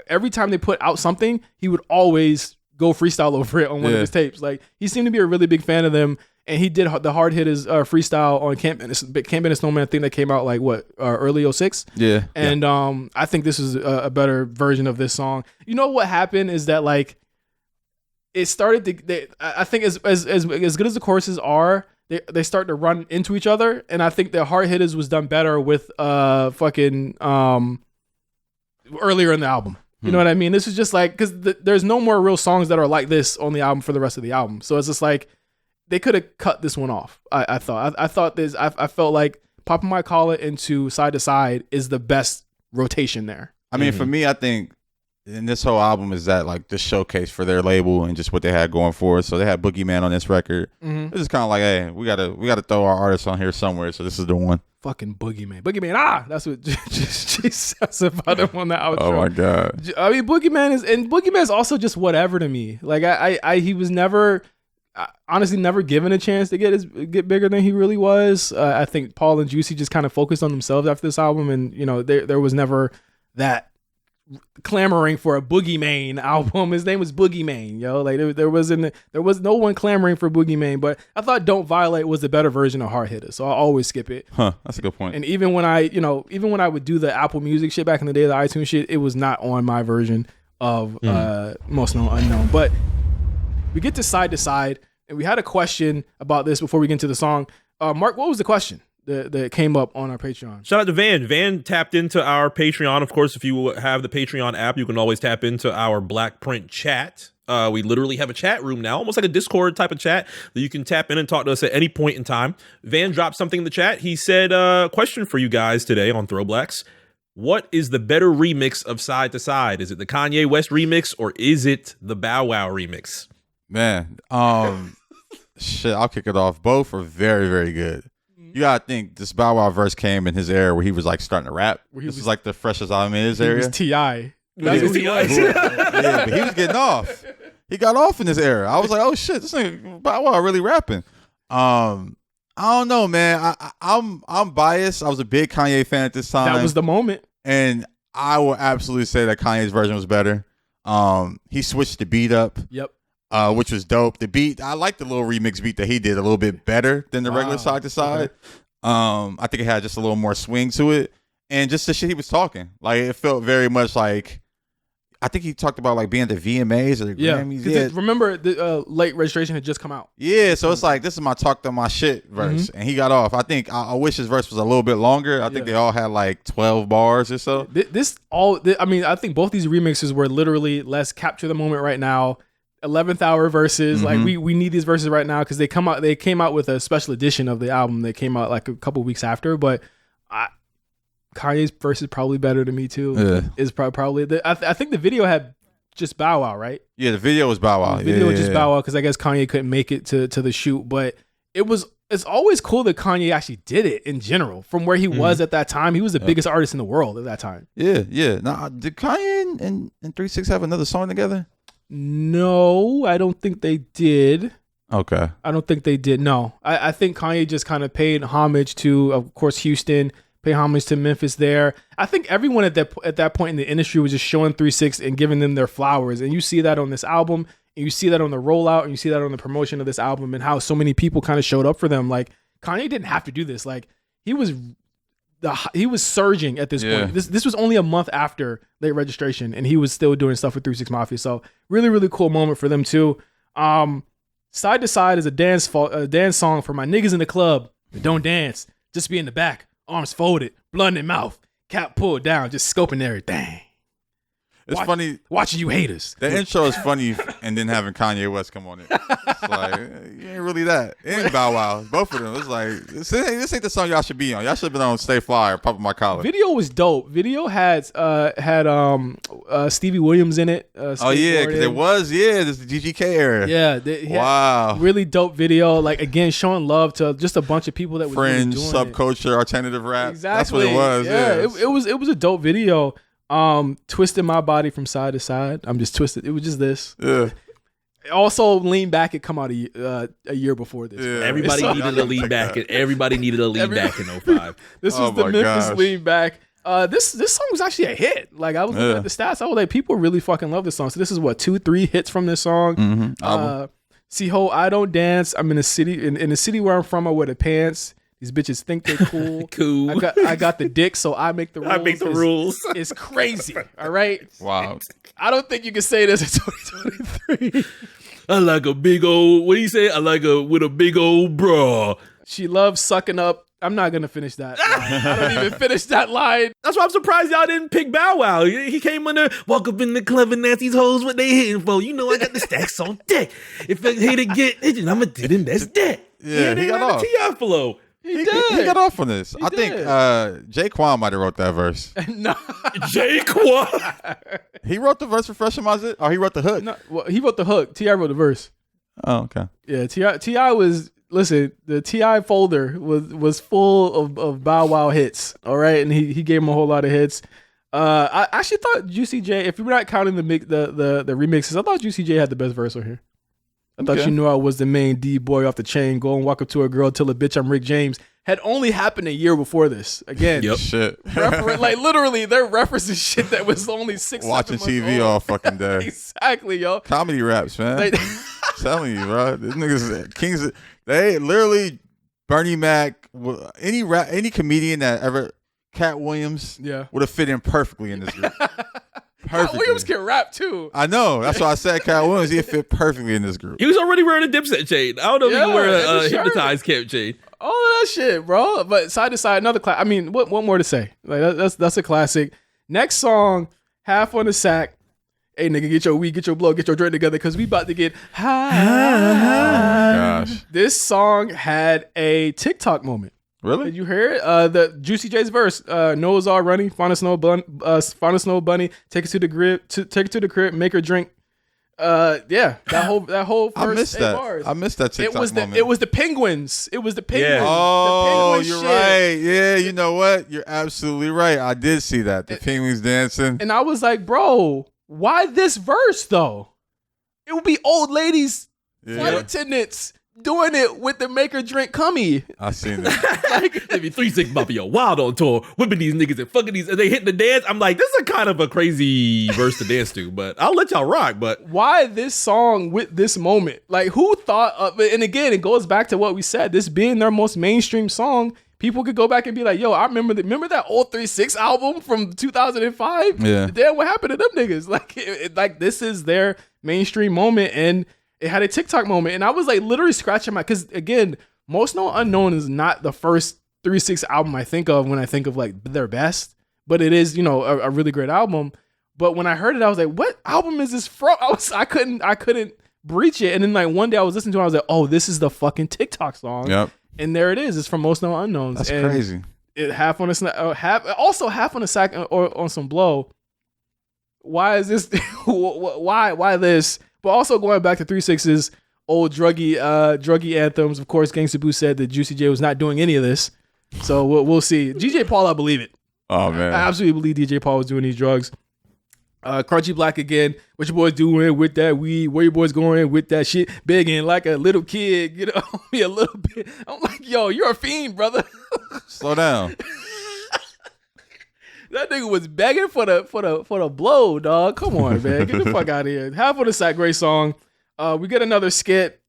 every time they put out something, he would always go freestyle over it on one of his tapes. Like he seemed to be a really big fan of them, and he did the hard hitters freestyle on Camp and the Snowman thing that came out like early 06. Yeah, and I think this is a better version of this song. You know what happened is that like it started to. I think as good as the choruses are. They start to run into each other, and I think the hard hitters was done better with earlier in the album. You know what I mean? This is just like, because there's no more real songs that are like this on the album for the rest of the album. So it's just like, they could have cut this one off. I thought. I felt like Poppin' My Collar into Side to Side is the best rotation there. I mean, for me, I think in this whole album is that like the showcase for their label and just what they had going for us. So they had Boogeyman on this record. It's just kind of like, hey, we gotta throw our artists on here somewhere. So this is the one. Fucking Boogeyman, that's what she says about him on the outro. Oh my god. I mean, Boogeyman is also just whatever to me. Like he was never, honestly, never given a chance to get bigger than he really was. I think Paul and Juicy just kind of focused on themselves after this album, and you know there was never that clamoring for a Boogeyman album. His name was Boogeyman, yo. Like there was no one clamoring for Boogeyman. But I thought Don't Violate was the better version of Hard Hitter, so I always skip it. That's a good point. And even when I would do the Apple Music shit back in the day, the iTunes shit, it was not on my version of Most Known Unknown. But we get to Side, and we had a question about this before we get into the song. Mark, what was the question that came up on our Patreon? Shout out to Van. Van tapped into our Patreon. Of course, if you have the Patreon app, you can always tap into our Black Print chat. We literally have a chat room now, almost like a Discord type of chat that you can tap in and talk to us at any point in time. Van dropped something in the chat. He said, question for you guys today on ThrowBLKs. What is the better remix of Side to Side? Is it the Kanye West remix or is it the Bow Wow remix? Man, shit, I'll kick it off. Both are very, very good. You gotta think this Bow Wow verse came in his era where he was like starting to rap. This is like the freshest album in his area. He was T.I. That's what he was. Yeah, but he was getting off. He got off in this era. I was like, oh shit, this nigga Bow Wow really rapping. I don't know, man. I'm biased. I was a big Kanye fan at this time. That was the moment. And I will absolutely say that Kanye's version was better. He switched the beat up. Yep. Which was dope. The beat, I like the little remix beat that he did a little bit better than the regular Side to Side. Okay. I think it had just a little more swing to it. And just the shit he was talking. Like, it felt very much like, I think he talked about like being at the VMAs or the Grammys. Yeah. Remember, the Late Registration had just come out. Yeah, so it's like, this is my talk to my shit verse. And he got off. I think, I wish his verse was a little bit longer. I think they all had like 12 bars or so. I think both these remixes were literally, let's capture the moment right now. 11th hour verses. Like we need these verses right now because they came out with a special edition of the album. They came out like a couple weeks after, but Kanye's verse is probably better to me too. Yeah. Is probably I think the video had just Bow Wow, right? Yeah, the video was Bow Wow. The video was just Bow Wow because I guess Kanye couldn't make it to the shoot, but it's always cool that Kanye actually did it in general from where he was at that time. He was the biggest artist in the world at that time. Yeah. Now, did Kanye and 3 6 have another song together? No, I don't think they did. Okay. I don't think they did. No. I think Kanye just kind of paid homage to, of course, Houston, paid homage to Memphis there. I think everyone at that point in the industry was just showing 3 6 and giving them their flowers. And you see that on this album, and you see that on the rollout, and you see that on the promotion of this album and how so many people kind of showed up for them. Like, Kanye didn't have to do this. Like, he was surging at this point. This was only a month after Late Registration, and he was still doing stuff with 3 6 Mafia. So really, really cool moment for them too. Side to Side is a dance song for my niggas in the club that don't dance, just be in the back, arms folded, blood in mouth, cap pulled down, just scoping everything. It's funny watching you haters. The intro is funny, and then having Kanye West come on it. It's like, you ain't really that. It ain't Bow Wow. Both of them. It's like, this ain't the song y'all should be on. Y'all should have been on Stay Fly or Poppin' My Collar. Video was dope. Video had Stevie Williams in it. Because it was, this is the GGK era. Yeah. Wow. Really dope video. Like, again, showing love to just a bunch of people that was Fringe, really doing subculture, alternative rap. Exactly. That's what it was. Yeah. It was a dope video. Twisting my body from side to side. I'm just twisted. It was just this. Yeah. Also, Lean Back had come out a year before this. Yeah. Everybody needed a lean back. Everybody needed a lean back in 05. This was the Memphis Lean Back. This song was actually a hit. Like, I was looking at the stats. I was like, people really fucking love this song. So this is what 2-3 hits from this song. See ho, I don't dance. I'm in a city in the city where I'm from. I wear the pants. These bitches think they're cool. Cool. I got the dick, so I make the rules. I make the rules. It's crazy. All right. Wow. I don't think you can say this in 2023. I like a big old. What do you say? I like with a big old bra. She loves sucking up I'm not gonna finish that line. I don't even finish that line. That's why I'm surprised y'all didn't pick Bow Wow. He came in there, walk up in the club and ask these hoes what they hitting for. You know I got the stacks on deck. If I hate to get itching, I'ma do them. That's that. Yeah, he got off. T.I. flow. He got off on this. I think Jaquan might have wrote that verse. No, Jaquan. He wrote the verse for Fresh and Mazit, or he wrote the hook. No, well, he wrote the hook. T.I. wrote the verse. Oh, okay. Yeah, T.I. was. Listen, the T.I. folder was full of Bow Wow hits, all right? And he gave him a whole lot of hits. I actually thought Juicy J, if we're not counting the remixes, I thought Juicy J had the best verse on here. I thought You Knew I Was the Main D-Boy off the chain, go and walk up to a girl, tell a bitch I'm Rick James, had only happened a year before this. Again, yep. Shit. Like literally, they're referencing shit that was only 6 watching TV old. all fucking day. Exactly, yo. Comedy raps, man. Telling you, bro. These niggas, kings. They literally, Bernie Mac, any comedian that ever, Cat Williams, would have fit in perfectly in this group. Cat Williams can rap too. I know. That's why I said Cat Williams. He'd fit perfectly in this group. He was already wearing a Dipset chain. I don't know if he can wear a hypnotized camp chain. All of that shit, bro. But side to side, another class. I mean, what more to say? Like that's a classic. Next song, Half on the Sack. Hey nigga, get your weed, get your blow, get your drink together, cause we about to get high. Gosh. This song had a TikTok moment. Really? Did you hear it? The Juicy J's verse. Noah's all running. Find a snow bunny. Take it to the crib. Make her drink. That whole first I missed that. bars. I missed that TikTok moment. It was the penguins. It was the penguins. Yeah. Oh, the penguin you're shit. right. Yeah, you know what? You're absolutely right. I did see that. The penguins dancing. And I was like, bro, why this verse though? It would be old ladies, flight attendants doing it with the make her drink cummy. I seen that. Like, maybe 3-6 Mafia wild on tour, whipping these niggas and fucking these, and they hitting the dance. I'm like, this is a kind of a crazy verse to dance to, but I'll let y'all rock. But why this song with this moment? Like, who thought of it? And again, it goes back to what we said. This being their most mainstream song, people could go back and be like, yo, I remember that old 3-6 album from 2005? Yeah. Damn, what happened to them niggas? Like, this is their mainstream moment, and it had a TikTok moment. And I was like literally scratching because again, Most Known Unknown is not the first 3-6 album I think of when I think of like their best, but it is, a really great album. But when I heard it, I was like, what album is this from? I couldn't breach it. And then like one day I was listening to it, I was like, oh, this is the fucking TikTok song. Yep. And there it is. It's from Most Known Unknowns. That's and crazy. It half on a half on a sack or on some blow. Why is this? Why this? But also going back to 3-6's old druggy anthems. Of course, Gangsta Boo said that Juicy J was not doing any of this. So we'll see. DJ Paul, I believe it. Oh man, I absolutely believe DJ Paul was doing these drugs. Crunchy Black again. What your boys doing with that weed? Where your boys going with that shit? Begging like a little kid, get on me a little bit. I'm like, yo, you're a fiend, brother. Slow down. That nigga was begging for the blow, dog. Come on, man. Get the fuck out of here. Half of the Sack, great song. We get another skit.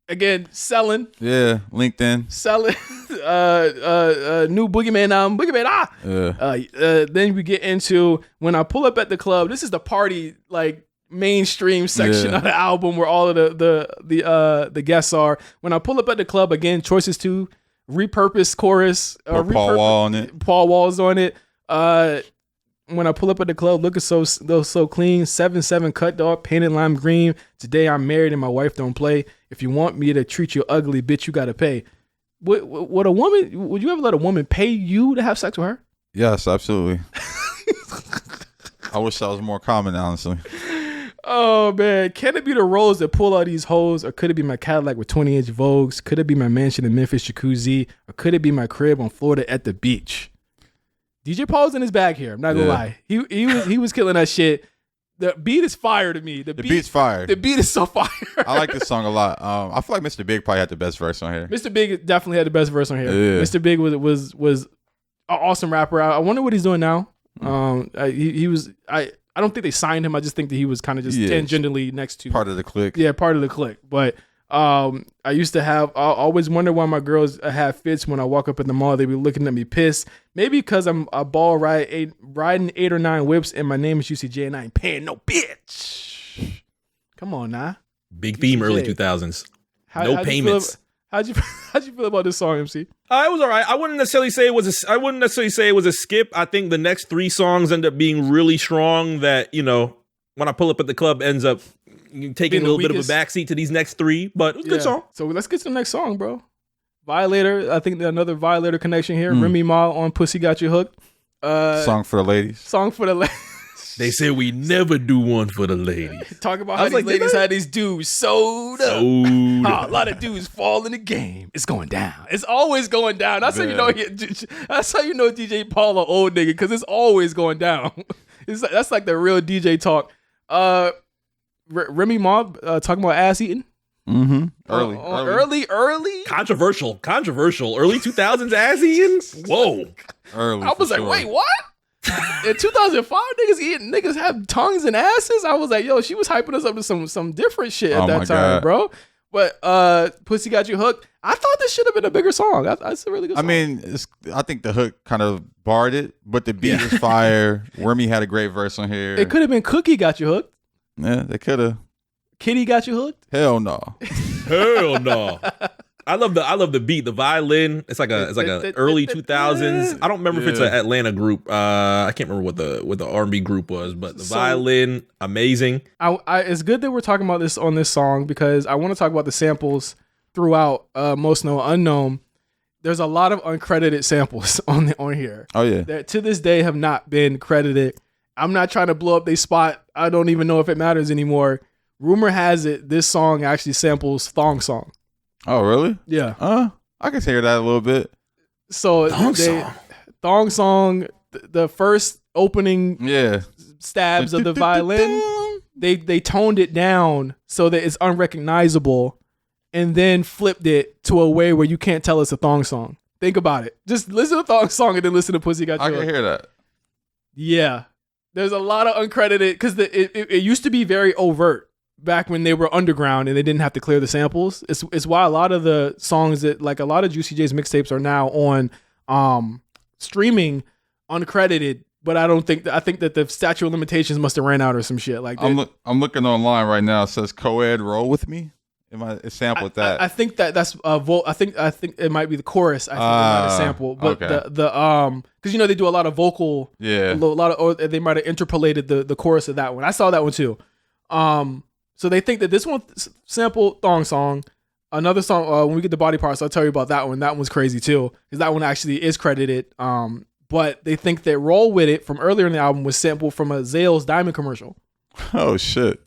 Again, selling. Yeah, LinkedIn. Selling. New Boogeyman album. Boogeyman, then we get into when I pull up at the club. This is the party, like, mainstream section of the album where all of the guests are. When I pull up at the club, again, choices to repurpose chorus. Paul Wall on it. Paul Wall's on it. When I pull up at the club, looking so clean, 7-7 cut dog, painted lime green. Today I'm married and my wife don't play. If you want me to treat you ugly, bitch, you gotta pay. Would a woman? Would you ever let a woman pay you to have sex with her? Yes, absolutely. I wish that was more common, honestly. Oh man, can it be the rolls that pull out these hoes, or could it be my Cadillac with 20-inch Vogues? Could it be my mansion in Memphis jacuzzi, or could it be my crib on Florida at the beach? DJ Paul's in his bag here. I'm not gonna lie. He was killing that shit. The beat is fire to me. The beat's fire. The beat is so fire. I like this song a lot. I feel like Mr. Big probably had the best verse on here. Mr. Big definitely had the best verse on here. Yeah. Mr. Big was an awesome rapper. I wonder what he's doing now. He was. I don't think they signed him. I just think that he was kind of just tangentially next to part of the clique. Yeah, part of the clique. But I used to have. I always wonder why my girls have fits when I walk up in the mall. They be looking at me pissed. Maybe because I'm a ball riding 8 or 9 whips, and my name is UCJ, and I ain't paying no bitch. Come on, now. Big theme, early 2000s. No payments. How'd you feel about this song, MC? It was all right. I wouldn't necessarily say it was a skip. I think the next 3 songs end up being really strong. That when I pull up at the club, ends up taking a little bit of a backseat to these next 3. But it was a good song. So let's get to the next song, bro. Violator. I think another Violator connection here. Remy Ma on "Pussy Got You Hooked." Song for the ladies. Song for the ladies. They said we never do one for the ladies. Talk about how these ladies had these dudes sold up. A lot of dudes fall in the game. It's going down. It's always going down. That's how you know. That's how you know DJ Paul an old nigga, because it's always going down. That's like the real DJ talk. Remy Ma talking about ass eating. Mm-hmm. Early. Controversial. Early 2000s ass eating. Whoa. Early. I was like, wait, what? In 2005, niggas have tongues and asses. I was like, yo, she was hyping us up to some different shit at that time, bro. But "Pussy Got You Hooked," I thought this should have been a bigger song. That's a really good song. I mean, I think the hook kind of barred it, but the beat was fire. Remy had a great verse on here. It could have been "Cookie Got You Hooked." Yeah, they could have. "Kitty Got You Hooked." Hell no. Hell no. I love the beat, the violin. It's like a early 2000s. I don't remember if it's an Atlanta group. I can't remember what the R&B group was, but the violin, amazing. It's good that we're talking about this on this song, because I want to talk about the samples throughout Most Known Unknown. There's a lot of uncredited samples on here. Oh yeah. That to this day have not been credited. I'm not trying to blow up their spot. I don't even know if it matters anymore. Rumor has it this song actually samples Thong Song. Oh, really? Yeah. I can hear that a little bit. So Thong Song, the first opening stabs of the violin, they toned it down so that it's unrecognizable, and then flipped it to a way where you can't tell it's a thong song. Think about it. Just listen to Thong Song and then listen to "Pussy Got You Hooked." I can hear that. Yeah. There's a lot of uncredited, because it used to be very overt back when they were underground and they didn't have to clear the samples. It's why a lot of the songs that, like a lot of Juicy J's mixtapes, are now on streaming uncredited. But I think that the statute of limitations must have ran out or some shit like that. I'm looking online right now. It says "Co-ed roll with me." It sampled that. I think that's I think it might be the chorus. I think it might have sampled, but because they do a lot of vocal, or they might have interpolated the chorus of that one. I saw that one too. So they think that this one sampled Thong Song. Another song, when we get the body parts, I'll tell you about that one. That one's crazy too, because that one actually is credited. But they think that "Roll With It" from earlier in the album was sampled from a Zales Diamond commercial. Oh shit.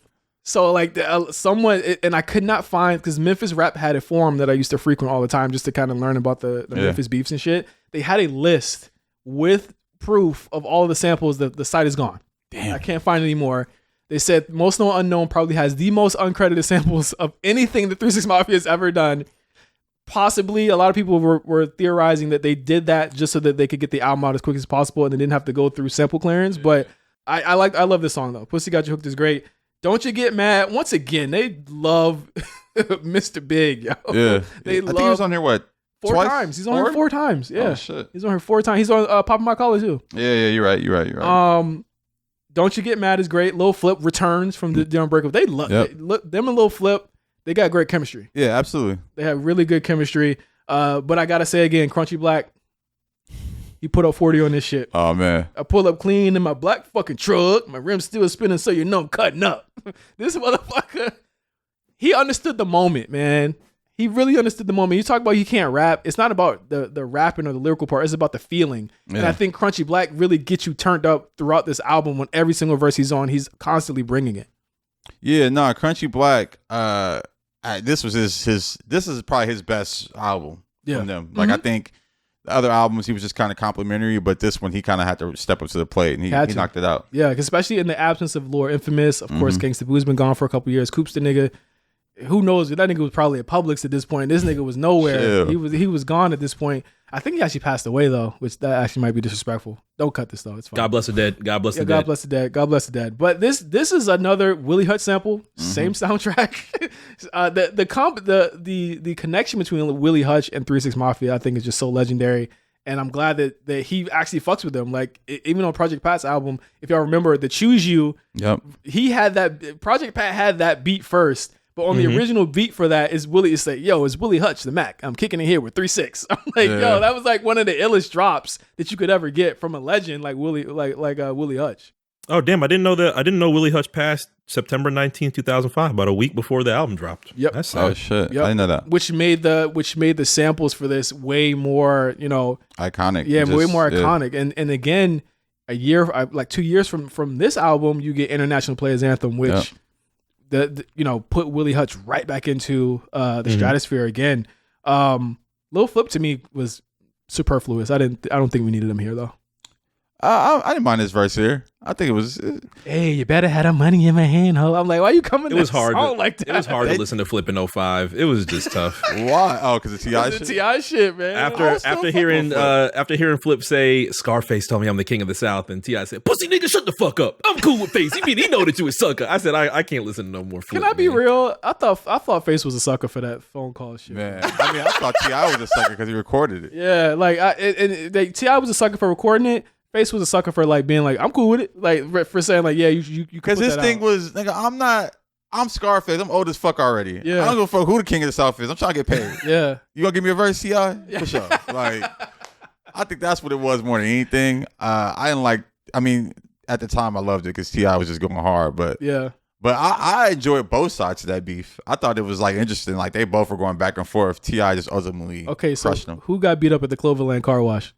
So like someone, and I could not find, because Memphis Rap had a forum that I used to frequent all the time just to kind of learn about the Memphis beefs and shit. They had a list with proof of all of the samples. The site is gone. Damn. I can't find any more. They said Most Known Unknown probably has the most uncredited samples of anything that 3 6 Mafia has ever done. Possibly a lot of people were theorizing that they did that just so that they could get the album out as quick as possible and they didn't have to go through sample clearance. But I love this song though. "Pussy Got You Hooked" is great. "Don't You Get Mad." Once again, they love Mr. Big, yo. Yeah. I think he was on here, what? 4 times. He's on here 4 times. Yeah. Oh, shit. He's on here 4 times. He's on Poppin' My Collar too. Yeah, you're right. "Don't You Get Mad" is great. Lil Flip returns from the Unbreakable. They love them and Lil Flip. They got great chemistry. Yeah, absolutely. They have really good chemistry. But I gotta say again, Crunchy Black, he put up 40 on this shit. Oh man. I pull up clean in my black fucking truck. My rim's still spinning, so you know I'm cutting up. This motherfucker, he understood the moment, man. He really understood the moment. You talk about you can't rap. It's not about the rapping or the lyrical part. It's about the feeling. Yeah. And I think Crunchy Black really gets you turned up throughout this album. When every single verse he's on, he's constantly bringing it. Yeah, no, Crunchy Black. This was this is probably his best album from them. Like I think the other albums he was just kind of complimentary, but this one he kind of had to step up to the plate and he knocked it out. Yeah, especially in the absence of Lord Infamous. Of course, Gangsta Boo's been gone for a couple years. Coop's the nigga. Who knows? That nigga was probably at Publix at this point. This nigga was nowhere. Chill. He was gone at this point. I think he actually passed away though, which that actually might be disrespectful. Don't cut this though. It's fine. God bless the dead. God bless the dead. God bless the dead. God bless the dead. But this is another Willie Hutch sample. Same soundtrack. The connection between Willie Hutch and 3 6 Mafia, I think, is just so legendary. And I'm glad that he actually fucks with them. Like even on Project Pat's album, if y'all remember the Choose You, he had that Project Pat had that beat first. But on the original beat for that is Willie. It's like, yo, it's Willie Hutch, the Mac. I'm kicking it here with 3-6. I'm like, yo, that was like one of the illest drops that you could ever get from a legend like Willie, Willie Hutch. Oh damn! I didn't know that. I didn't know Willie Hutch passed September 19th, 2005, about a week before the album dropped. Yep. That's sad. Oh shit! Yep. I didn't know that. Which made the samples for this way more, iconic. Yeah, way more iconic. And again, 2 years from this album, you get International Players Anthem, which put Willie Hutch right back into the stratosphere again. Lil Flip to me was superfluous. I don't think we needed him here though. I didn't mind his verse here. I think it was. Hey, you better have the money in my hand, ho. I'm like, why you coming? It was hard. Like that? It was hard to listen to Flip in 05. It was just tough. Why? Oh, because the T.I. shit. The T.I. shit, man. After hearing Flip say, "Scarface told me I'm the king of the South," and T.I. said, "Pussy nigga, shut the fuck up. I'm cool with Face. He know that you a sucker." I said, I can't listen to no more Flip. Can I be real? I thought Face was a sucker for that phone call shit. Man, I mean, I thought T.I. was a sucker because he recorded it. Yeah, like T.I. was a sucker for recording it. Face was a sucker for like being like, I'm cool with it, like for saying like, yeah, you because his thing was, nigga, I'm Scarface, I'm old as fuck already. Yeah, I don't give a fuck who the king of the South is. I'm trying to get paid. Yeah, you gonna give me a verse, T.I.? For sure. Like, I think that's what it was more than anything. I didn't like. I mean, at the time, I loved it because T.I. was just going hard, but yeah. But I enjoyed both sides of that beef. I thought it was like interesting. Like they both were going back and forth. T.I. just ultimately crushed them. Who got beat up at the Cloverland car wash?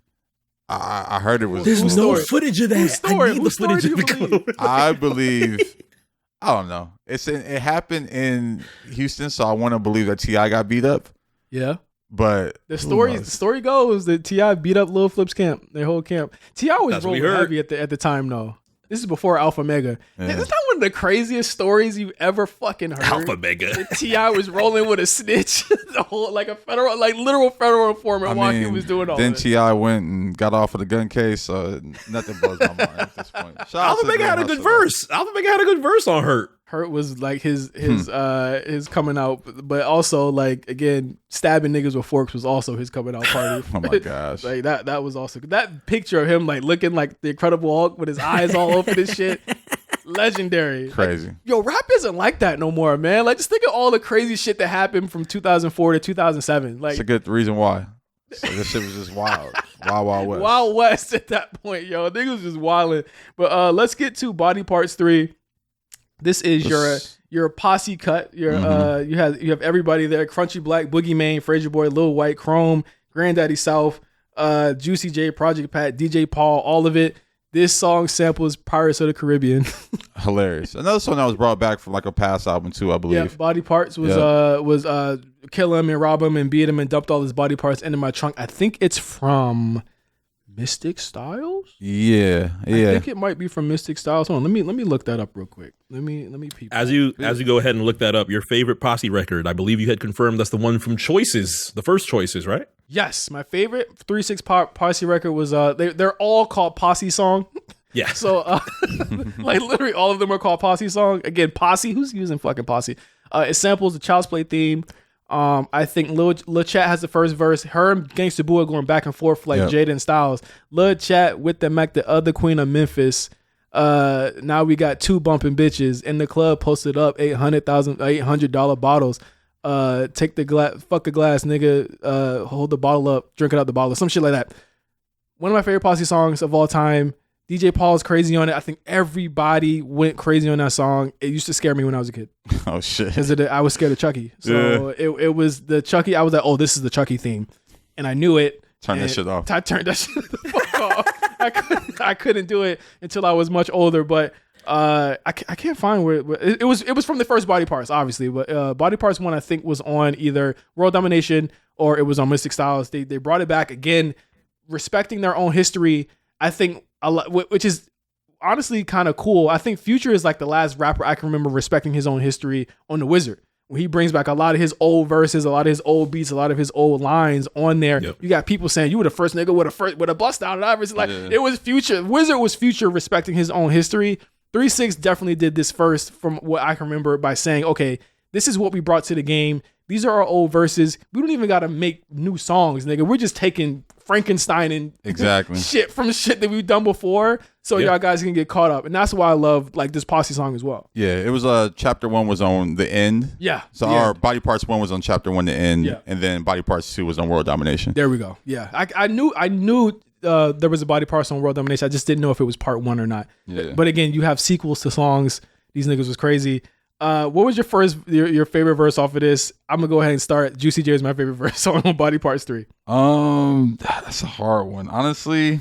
I heard it was. There's no footage of that. I need the footage of the Cloverland. I believe. I don't know. It happened in Houston, so I want to believe that T.I. got beat up. Yeah. But the story goes that T.I. beat up Lil Flip's camp, their whole camp. T.I. was rolling heavy at the time though. This is before Alpha Mega. Yeah. Is that one of the craziest stories you've ever fucking heard? Alpha Mega. T.I. was rolling with a snitch, the whole literal federal informant while he was doing all then this. Then T.I. went and got off of the gun case. Nothing blows my mind at this point. Alpha Mega had a good verse. Alpha Mega had a good verse on Hurt. Hurt was like his coming out, but also like again stabbing niggas with forks was also his coming out party. Oh my gosh, like that was also that picture of him like looking like the Incredible Hulk with his eyes all over this shit. Legendary, crazy. Like, yo, rap isn't like that no more, man. Like just think of all the crazy shit that happened from 2004 to 2007. Like it's a good reason why. So this shit was just wild, wild west. Wild West at that point, yo. Niggas was just wilding. But let's get to Body Parts 3. This is your posse cut. You have everybody there: Crunchy Black, Boogie Mane, Frazier Boy, Lil White, Chrome, Granddaddy South, Juicy J, Project Pat, DJ Paul, all of it. This song samples Pirates of the Caribbean. Hilarious. Another song that was brought back from like a past album too, I believe. Yeah, Body Parts was kill him and rob him and beat him and dumped all his body parts into my trunk. I think it's from Mystic Styles? Yeah. I think it might be from Mystic Styles. Hold on, let me look that up real quick. Let me peep. As you go ahead and look that up, your favorite Posse record, I believe you had confirmed that's the one from Choices, the first Choices, right? Yes, my favorite 3-6 Posse record was they're all called Posse Song. Yeah. So like literally all of them are called Posse Song. Again, Posse, who's using fucking Posse? It samples the Child's Play theme. I think Lil Chat has the first verse. Her and Gangsta Boo are going back and forth like Jada and Styles. Lil Chat with the Mac, the other queen of Memphis. Now we got two bumping bitches in the club posted up $800 bottles. Take the glass, fuck a glass, nigga. Hold the bottle up, drink it out the bottle, some shit like that. One of my favorite Posse songs of all time. DJ Paul's crazy on it. I think everybody went crazy on that song. It used to scare me when I was a kid. Oh shit! Because I was scared of Chucky. So it was the Chucky. I was like, oh, this is the Chucky theme, and I knew it. Turn that shit off. I turned that shit the fuck off. I couldn't do it until I was much older. But I can't find where it was. It was from the first Body Parts, obviously. But Body Parts 1, I think, was on either World Domination or it was on Mystic Styles. They brought it back again, respecting their own history. I think. Which is honestly kind of cool. I think Future is like the last rapper I can remember respecting his own history on The Wizard. When he brings back a lot of his old verses, a lot of his old beats, a lot of his old lines on there. Yep. You got people saying you were the first nigga with a bust down and everything. Like it was Future. Wizard was Future respecting his own history. 3-6 definitely did this first from what I can remember by saying, okay, this is what we brought to the game these are our old verses. We don't even got to make new songs, nigga. We're just taking Frankenstein and shit from shit that we've done before, so y'all guys can get caught up. And that's why I love like this Posse song as well. Yeah, it was chapter 1 was on the end. Yeah. So our Body Parts 1 was on chapter 1, the end, and then Body Parts 2 was on World Domination. There we go. Yeah, I knew there was a Body Parts on World Domination. I just didn't know if it was part 1 or not. Yeah. But again, you have sequels to songs. These niggas was crazy. What was your favorite verse off of this? I'm gonna go ahead and start. Juicy J is my favorite verse on Body Parts 3. That's a hard one. Honestly,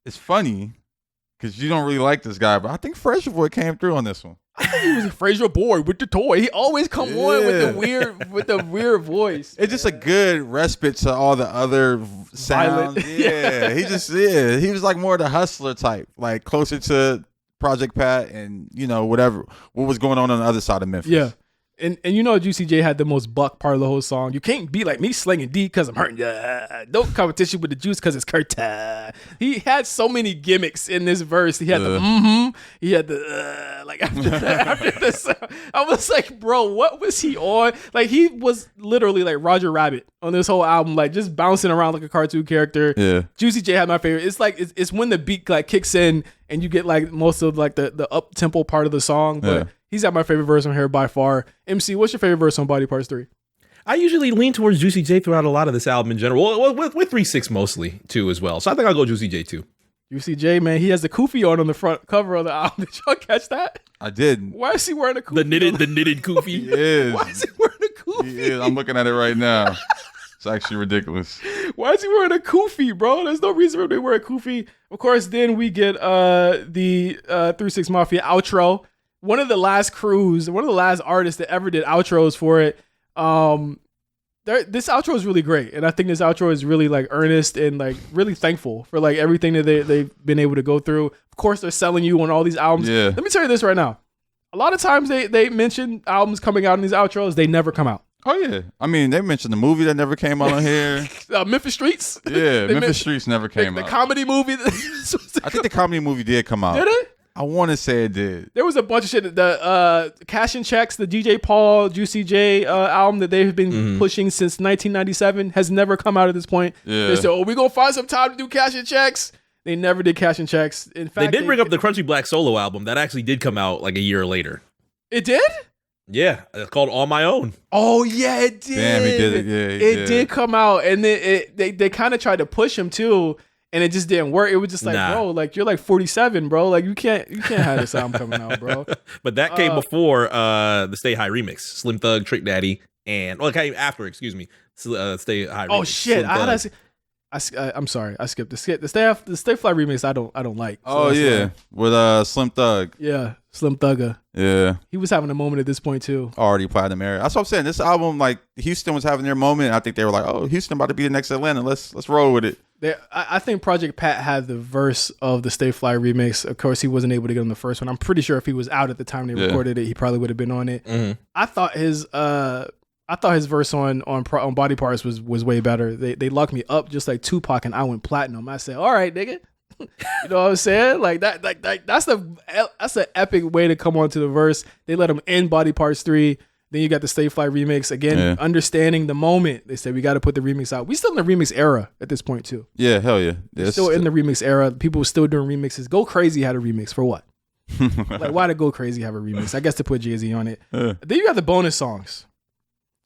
it's funny because you don't really like this guy, but I think Fresh Boy came through on this one. I think he was a Fraser boy with the toy. He always come on with the weird voice. It's just a good respite to all the other sounds. Yeah, he was like more the hustler type, like closer to Project Pat and what was going on the other side of Memphis. Yeah. And Juicy J had the most buck part of the whole song. You can't be like me slinging D because I'm hurting. Don't competition with the juice because it's Kurt. He had so many gimmicks in this verse. He had he had the like after this. I was like, bro, what was he on? Like he was literally like Roger Rabbit on this whole album, like just bouncing around like a cartoon character. Yeah. Juicy J had my favorite. It's like it's when the beat like kicks in and you get like most of like the up tempo part of the song, but. He's got my favorite verse on here by far. MC, what's your favorite verse on Body Parts 3? I usually lean towards Juicy J throughout a lot of this album in general. Well, with 3-6 mostly, too, as well. So I think I'll go Juicy J, too. Juicy J, man, he has the kufi on the front cover of the album. Did y'all catch that? I did. Why is he wearing a kufi? The knitted kufi. He is. Why is he wearing a kufi? He is. I'm looking at it right now. It's actually ridiculous. Why is he wearing a kufi, bro? There's no reason for him to wear a kufi. Of course, then we get the 3-6 Mafia outro. One of the last artists that ever did outros for it. This outro is really great, and I think this outro is really like earnest and like really thankful for like everything that they've been able to go through. Of course, they're selling you on all these albums. Yeah. Let me tell you this right now. A lot of times they mention albums coming out in these outros, they never come out. Oh yeah, I mean they mentioned the movie that never came out on here. Memphis Streets. Yeah, Memphis Streets never came out. The comedy movie. I think the comedy movie did come out. Did it? I want to say it did. There was a bunch of shit. The Cash and Checks, the DJ Paul, Juicy J album that they've been pushing since 1997 has never come out at this point. Yeah. They said, we're going to find some time to do Cash and Checks. They never did Cash and Checks. In fact, they did bring up the Crunchy Black solo album. That actually did come out like a year later. It did? Yeah. It's called On My Own. Oh, yeah, it did. Damn, he did it. Yeah, it did come out. And then they kind of tried to push him, too. And it just didn't work. It was just like, bro, like you're like 47, bro. Like you can't have this album coming out, bro. But that came before the Stay High remix, Slim Thug, Trick Daddy, and it came after. Excuse me, Stay High. Oh shit! I'm sorry, I skipped the Stay Fly remix. I don't like. So yeah, with Slim Thug. Yeah, Slim Thugger. Yeah, he was having a moment at this point too. Already platinum era. That's what I'm saying. This album, like Houston was having their moment. I think they were like, oh, Houston about to be the next Atlanta. Let's roll with it. I think Project Pat had the verse of the Stay Fly remix. Of course, he wasn't able to get on the first one. I'm pretty sure if he was out at the time they recorded it, he probably would have been on it. Mm-hmm. I thought his verse on Body Parts was way better. They locked me up just like Tupac, and I went platinum. I said, all right, nigga. You know what I'm saying? Like that's an epic way to come onto the verse. They let him end Body Parts 3. Then you got the Stay Fly remix. Again, understanding the moment. They said, we got to put the remix out. We still in the remix era at this point, too. Yeah, hell yeah. We're still in the remix era. People were still doing remixes. Go Crazy had a remix. For what? Like, why did Go Crazy have a remix? I guess to put Jay-Z on it. Then you got the bonus songs,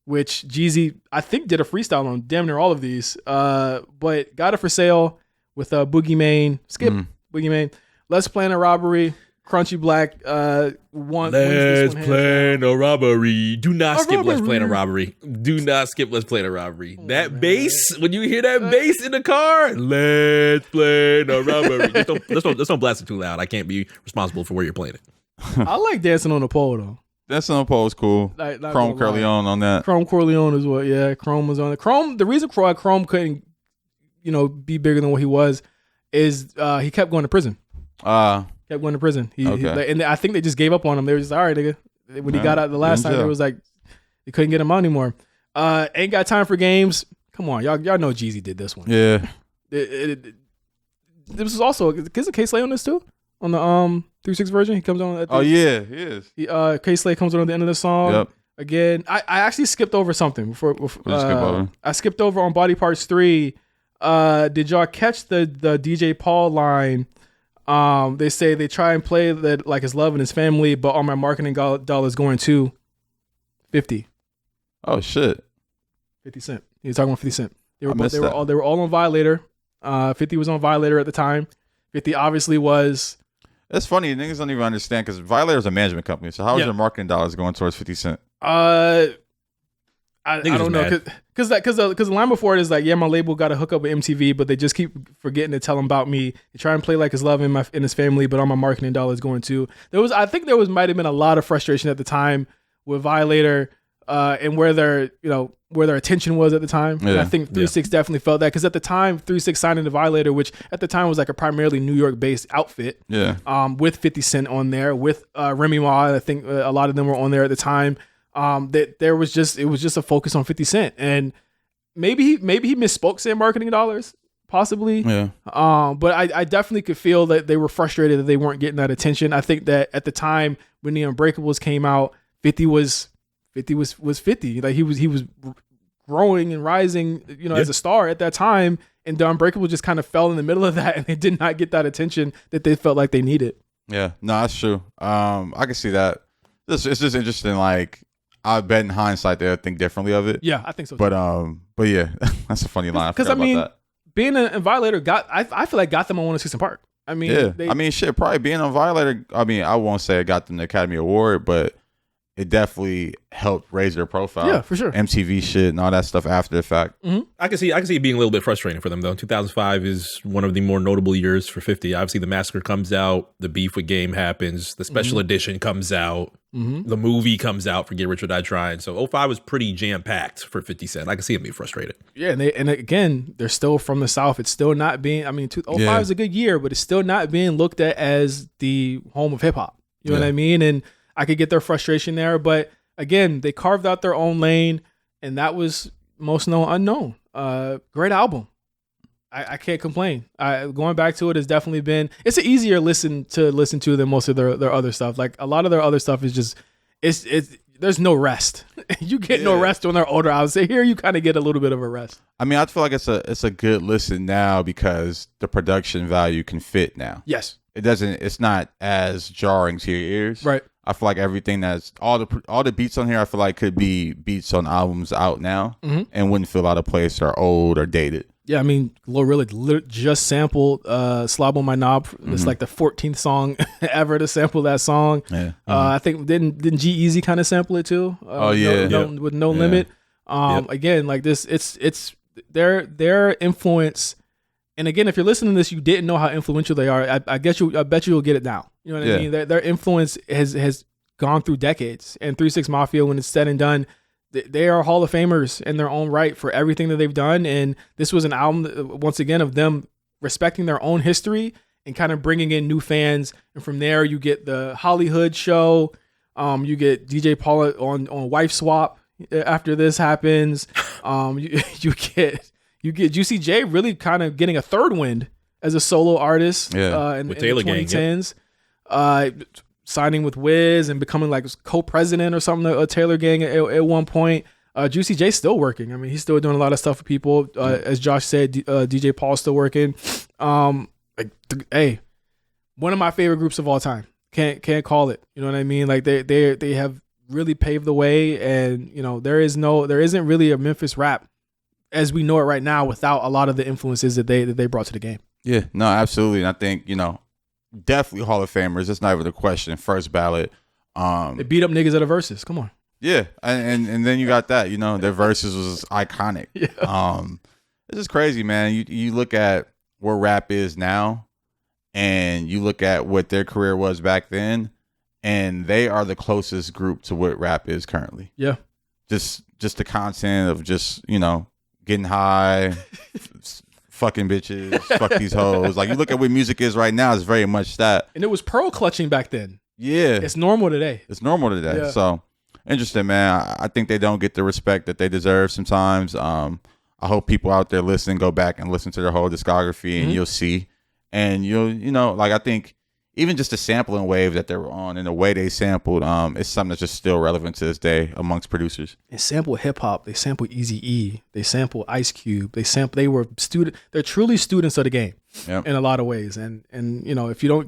which Jeezy, I think, did a freestyle on damn near all of these. But Got It For Sale with Boogie Mane. Skip Boogie Mane. Let's Plan a Robbery. Crunchy Black Let's Plan a Robbery. Do not skip Let's Plan a Robbery. Do not skip Let's Plan a Robbery. That bass, when you hear that bass in the car, Let's Plan a Robbery. Just don't blast it too loud. I can't be responsible for where you're playing it. I like Dancing on the Pole though. Dancing on the Pole is cool. Chrome Corleone on that. Chrome Corleone is what, yeah. Chrome was on it. Chrome, the reason Chrome couldn't, be bigger than what he was is he kept going to prison. Kept going to prison. And I think they just gave up on him. They were just, all right, nigga. When he got out the last time, it was like they couldn't get him out anymore. Ain't Got Time for Games. Come on, y'all know Jeezy did this one. Yeah. This was also, is K-Slay on this too? On the 3-6 version, he comes on. Yeah, he is. K-Slay comes on at the end of the song. Again, I actually skipped over something before. I skipped over on Body Parts 3. Did y'all catch the DJ Paul line? They say they try and play that like his love and his family, but all my marketing dollars going to 50. Oh shit. 50 Cent. He was talking about 50 Cent. They were all on Violator. 50 was on Violator at the time. 50 obviously was. That's funny. Niggas don't even understand because Violator is a management company. So how is your marketing dollars going towards 50 Cent? I don't know because the line before it is like, yeah, my label got to hook up with MTV, but they just keep forgetting to tell him about me. They try and play like his love in his family, but all my marketing dollars going to. I think there might have been a lot of frustration at the time with Violator and where their attention was at the time. Yeah. And I think 3-6 definitely felt that because at the time 3-6 signed into Violator, which at the time was like a primarily New York based outfit. Yeah. With 50 Cent on there, with Remy Ma. I think a lot of them were on there at the time. That it was just a focus on 50 Cent, and maybe he misspoke saying marketing dollars, possibly. Yeah. But I definitely could feel that they were frustrated that they weren't getting that attention. I think that at the time when the Unbreakables came out, 50 was 50. Like he was growing and rising, as a star at that time, and the Unbreakable just kind of fell in the middle of that, and they did not get that attention that they felt like they needed. Yeah, no, that's true. I can see that. It's just interesting. Like, I bet in hindsight they'll think differently of it. Yeah, I think so. But yeah, that's a funny line. Because being a Violator I feel like got them on 106 & Park. I mean, yeah. Probably being on Violator. I mean, I won't say it got them the Academy Award, but it definitely helped raise their profile. Yeah, for sure. MTV shit and all that stuff after the fact. Mm-hmm. I can see it being a little bit frustrating for them though. 2005 is one of the more notable years for 50. Obviously, The Massacre comes out, the beef with Game happens, the special edition comes out, the movie comes out for Get Rich or Die Trying. So 05 was pretty jam packed for 50 Cent. I can see him being frustrated. Yeah, and again, they're still from the South. It's still not being. I mean, 05 is a good year, but it's still not being looked at as the home of hip hop. You know what I mean? And I could get their frustration there, but again, they carved out their own lane, and that was Most Known Unknown. Great album. I can't complain. Going back to it has definitely been. It's an easier listen to than most of their other stuff. Like a lot of their other stuff is just it's there's no rest. You get no rest when they're older. I would say here you kind of get a little bit of a rest. I mean, I feel like it's a good listen now because the production value can fit now. Yes, it's not as jarring to your ears. Right. I feel like everything that's all the beats on here, I feel like could be beats on albums out now and wouldn't feel out of place or old or dated. Yeah, I mean, Glorilla just sampled Slob on My Knob. It's like the 14th song ever to sample that song. Yeah. I think didn't G-Eazy kind of sample it too? With No Limit. Again, like this, it's their influence. And again, if you're listening to this, you didn't know how influential they are. I bet you'll get it now. You know what I mean? Their influence has gone through decades. And 3-6 Mafia, when it's said and done, they are Hall of Famers in their own right for everything that they've done. And this was an album, once again, of them respecting their own history and kind of bringing in new fans. And from there, you get the Hollywood show. You get DJ Paul on Wife Swap after this happens. You get Juicy J really kind of getting a third wind as a solo artist in the 2010s. Signing with Wiz and becoming like co-president or something of Taylor Gang at one point. Juicy J's still working. I mean, he's still doing a lot of stuff for people. As Josh said, DJ Paul's still working. Hey, one of my favorite groups of all time. Can't call it. You know what I mean? Like they have really paved the way, and there isn't really a Memphis rap as we know it right now without a lot of the influences that they brought to the game. Yeah, no, absolutely. And I think definitely Hall of Famers. That's not even a question. First ballot. They beat up niggas at a versus. Come on. Yeah, and then you got that. Their versus was iconic. Yeah. It's just crazy, man. You look at where rap is now, and you look at what their career was back then, and they are the closest group to what rap is currently. Yeah. Just the content of just getting high. Fucking bitches, fuck these hoes. Like you look at what music is right now, it's very much that. And it was pearl clutching back then. Yeah. It's normal today. Yeah. So interesting, man. I think they don't get the respect that they deserve sometimes. I hope people out there listening go back and listen to their whole discography and you'll see. And I think, even just the sampling wave that they were on and the way they sampled, it's something that's just still relevant to this day amongst producers. They sample hip hop. They sample Eazy-E. They sample Ice Cube. They're truly students of the game in a lot of ways. And you know, if you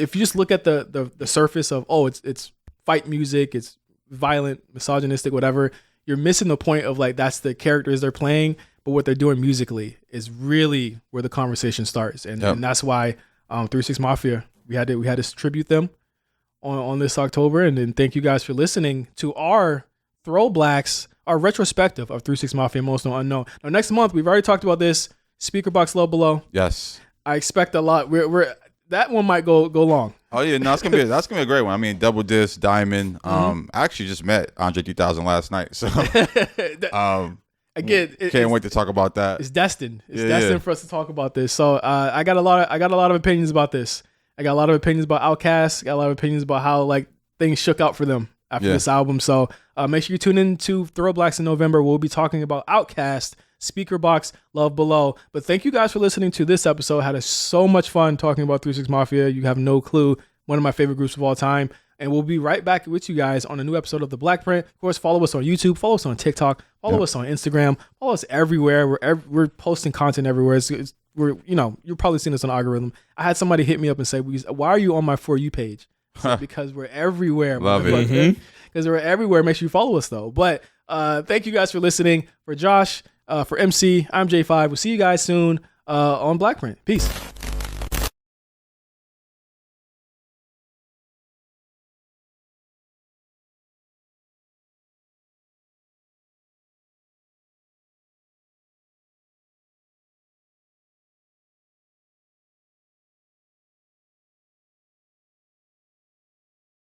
just look at the surface of, oh, it's fight music, it's violent, misogynistic, whatever, you're missing the point of like that's the characters they're playing, but what they're doing musically is really where the conversation starts. And that's why 3 6 Mafia, we had to tribute them on this October. And then thank you guys for listening to our ThrowBLKs, our retrospective of 3 6 Mafia, Most Known Unknown. Now next month, we've already talked about this, Speaker Box Love Below. Yes. I expect a lot. We're that one might go long. Oh yeah, no, that's gonna be a great one. I mean, Double Disc, Diamond. I actually just met Andre 3000 last night, so again, can't wait to talk about that. It's destined. It's destined for us to talk about this. So I got a lot of opinions about this. I got a lot of opinions about Outkast. Got a lot of opinions about how like things shook out for them after this album. So make sure you tune in to ThrowBLKs in November. We'll be talking about Outkast, Speaker Box, Love Below. But thank you guys for listening to this episode. Had so much fun talking about 3 6 Mafia. You have no clue. One of my favorite groups of all time. And we'll be right back with you guys on a new episode of The Black Print. Of course, follow us on YouTube. Follow us on TikTok. Follow us on Instagram. Follow us everywhere. We're posting content everywhere. You've probably seen us on the algorithm. I had somebody hit me up and say, why are you on my For You page? Because we're everywhere. Love it. Because we're everywhere. Make sure you follow us, though. But thank you guys for listening. For Josh, for MC, I'm J5. We'll see you guys soon on Black Print. Peace.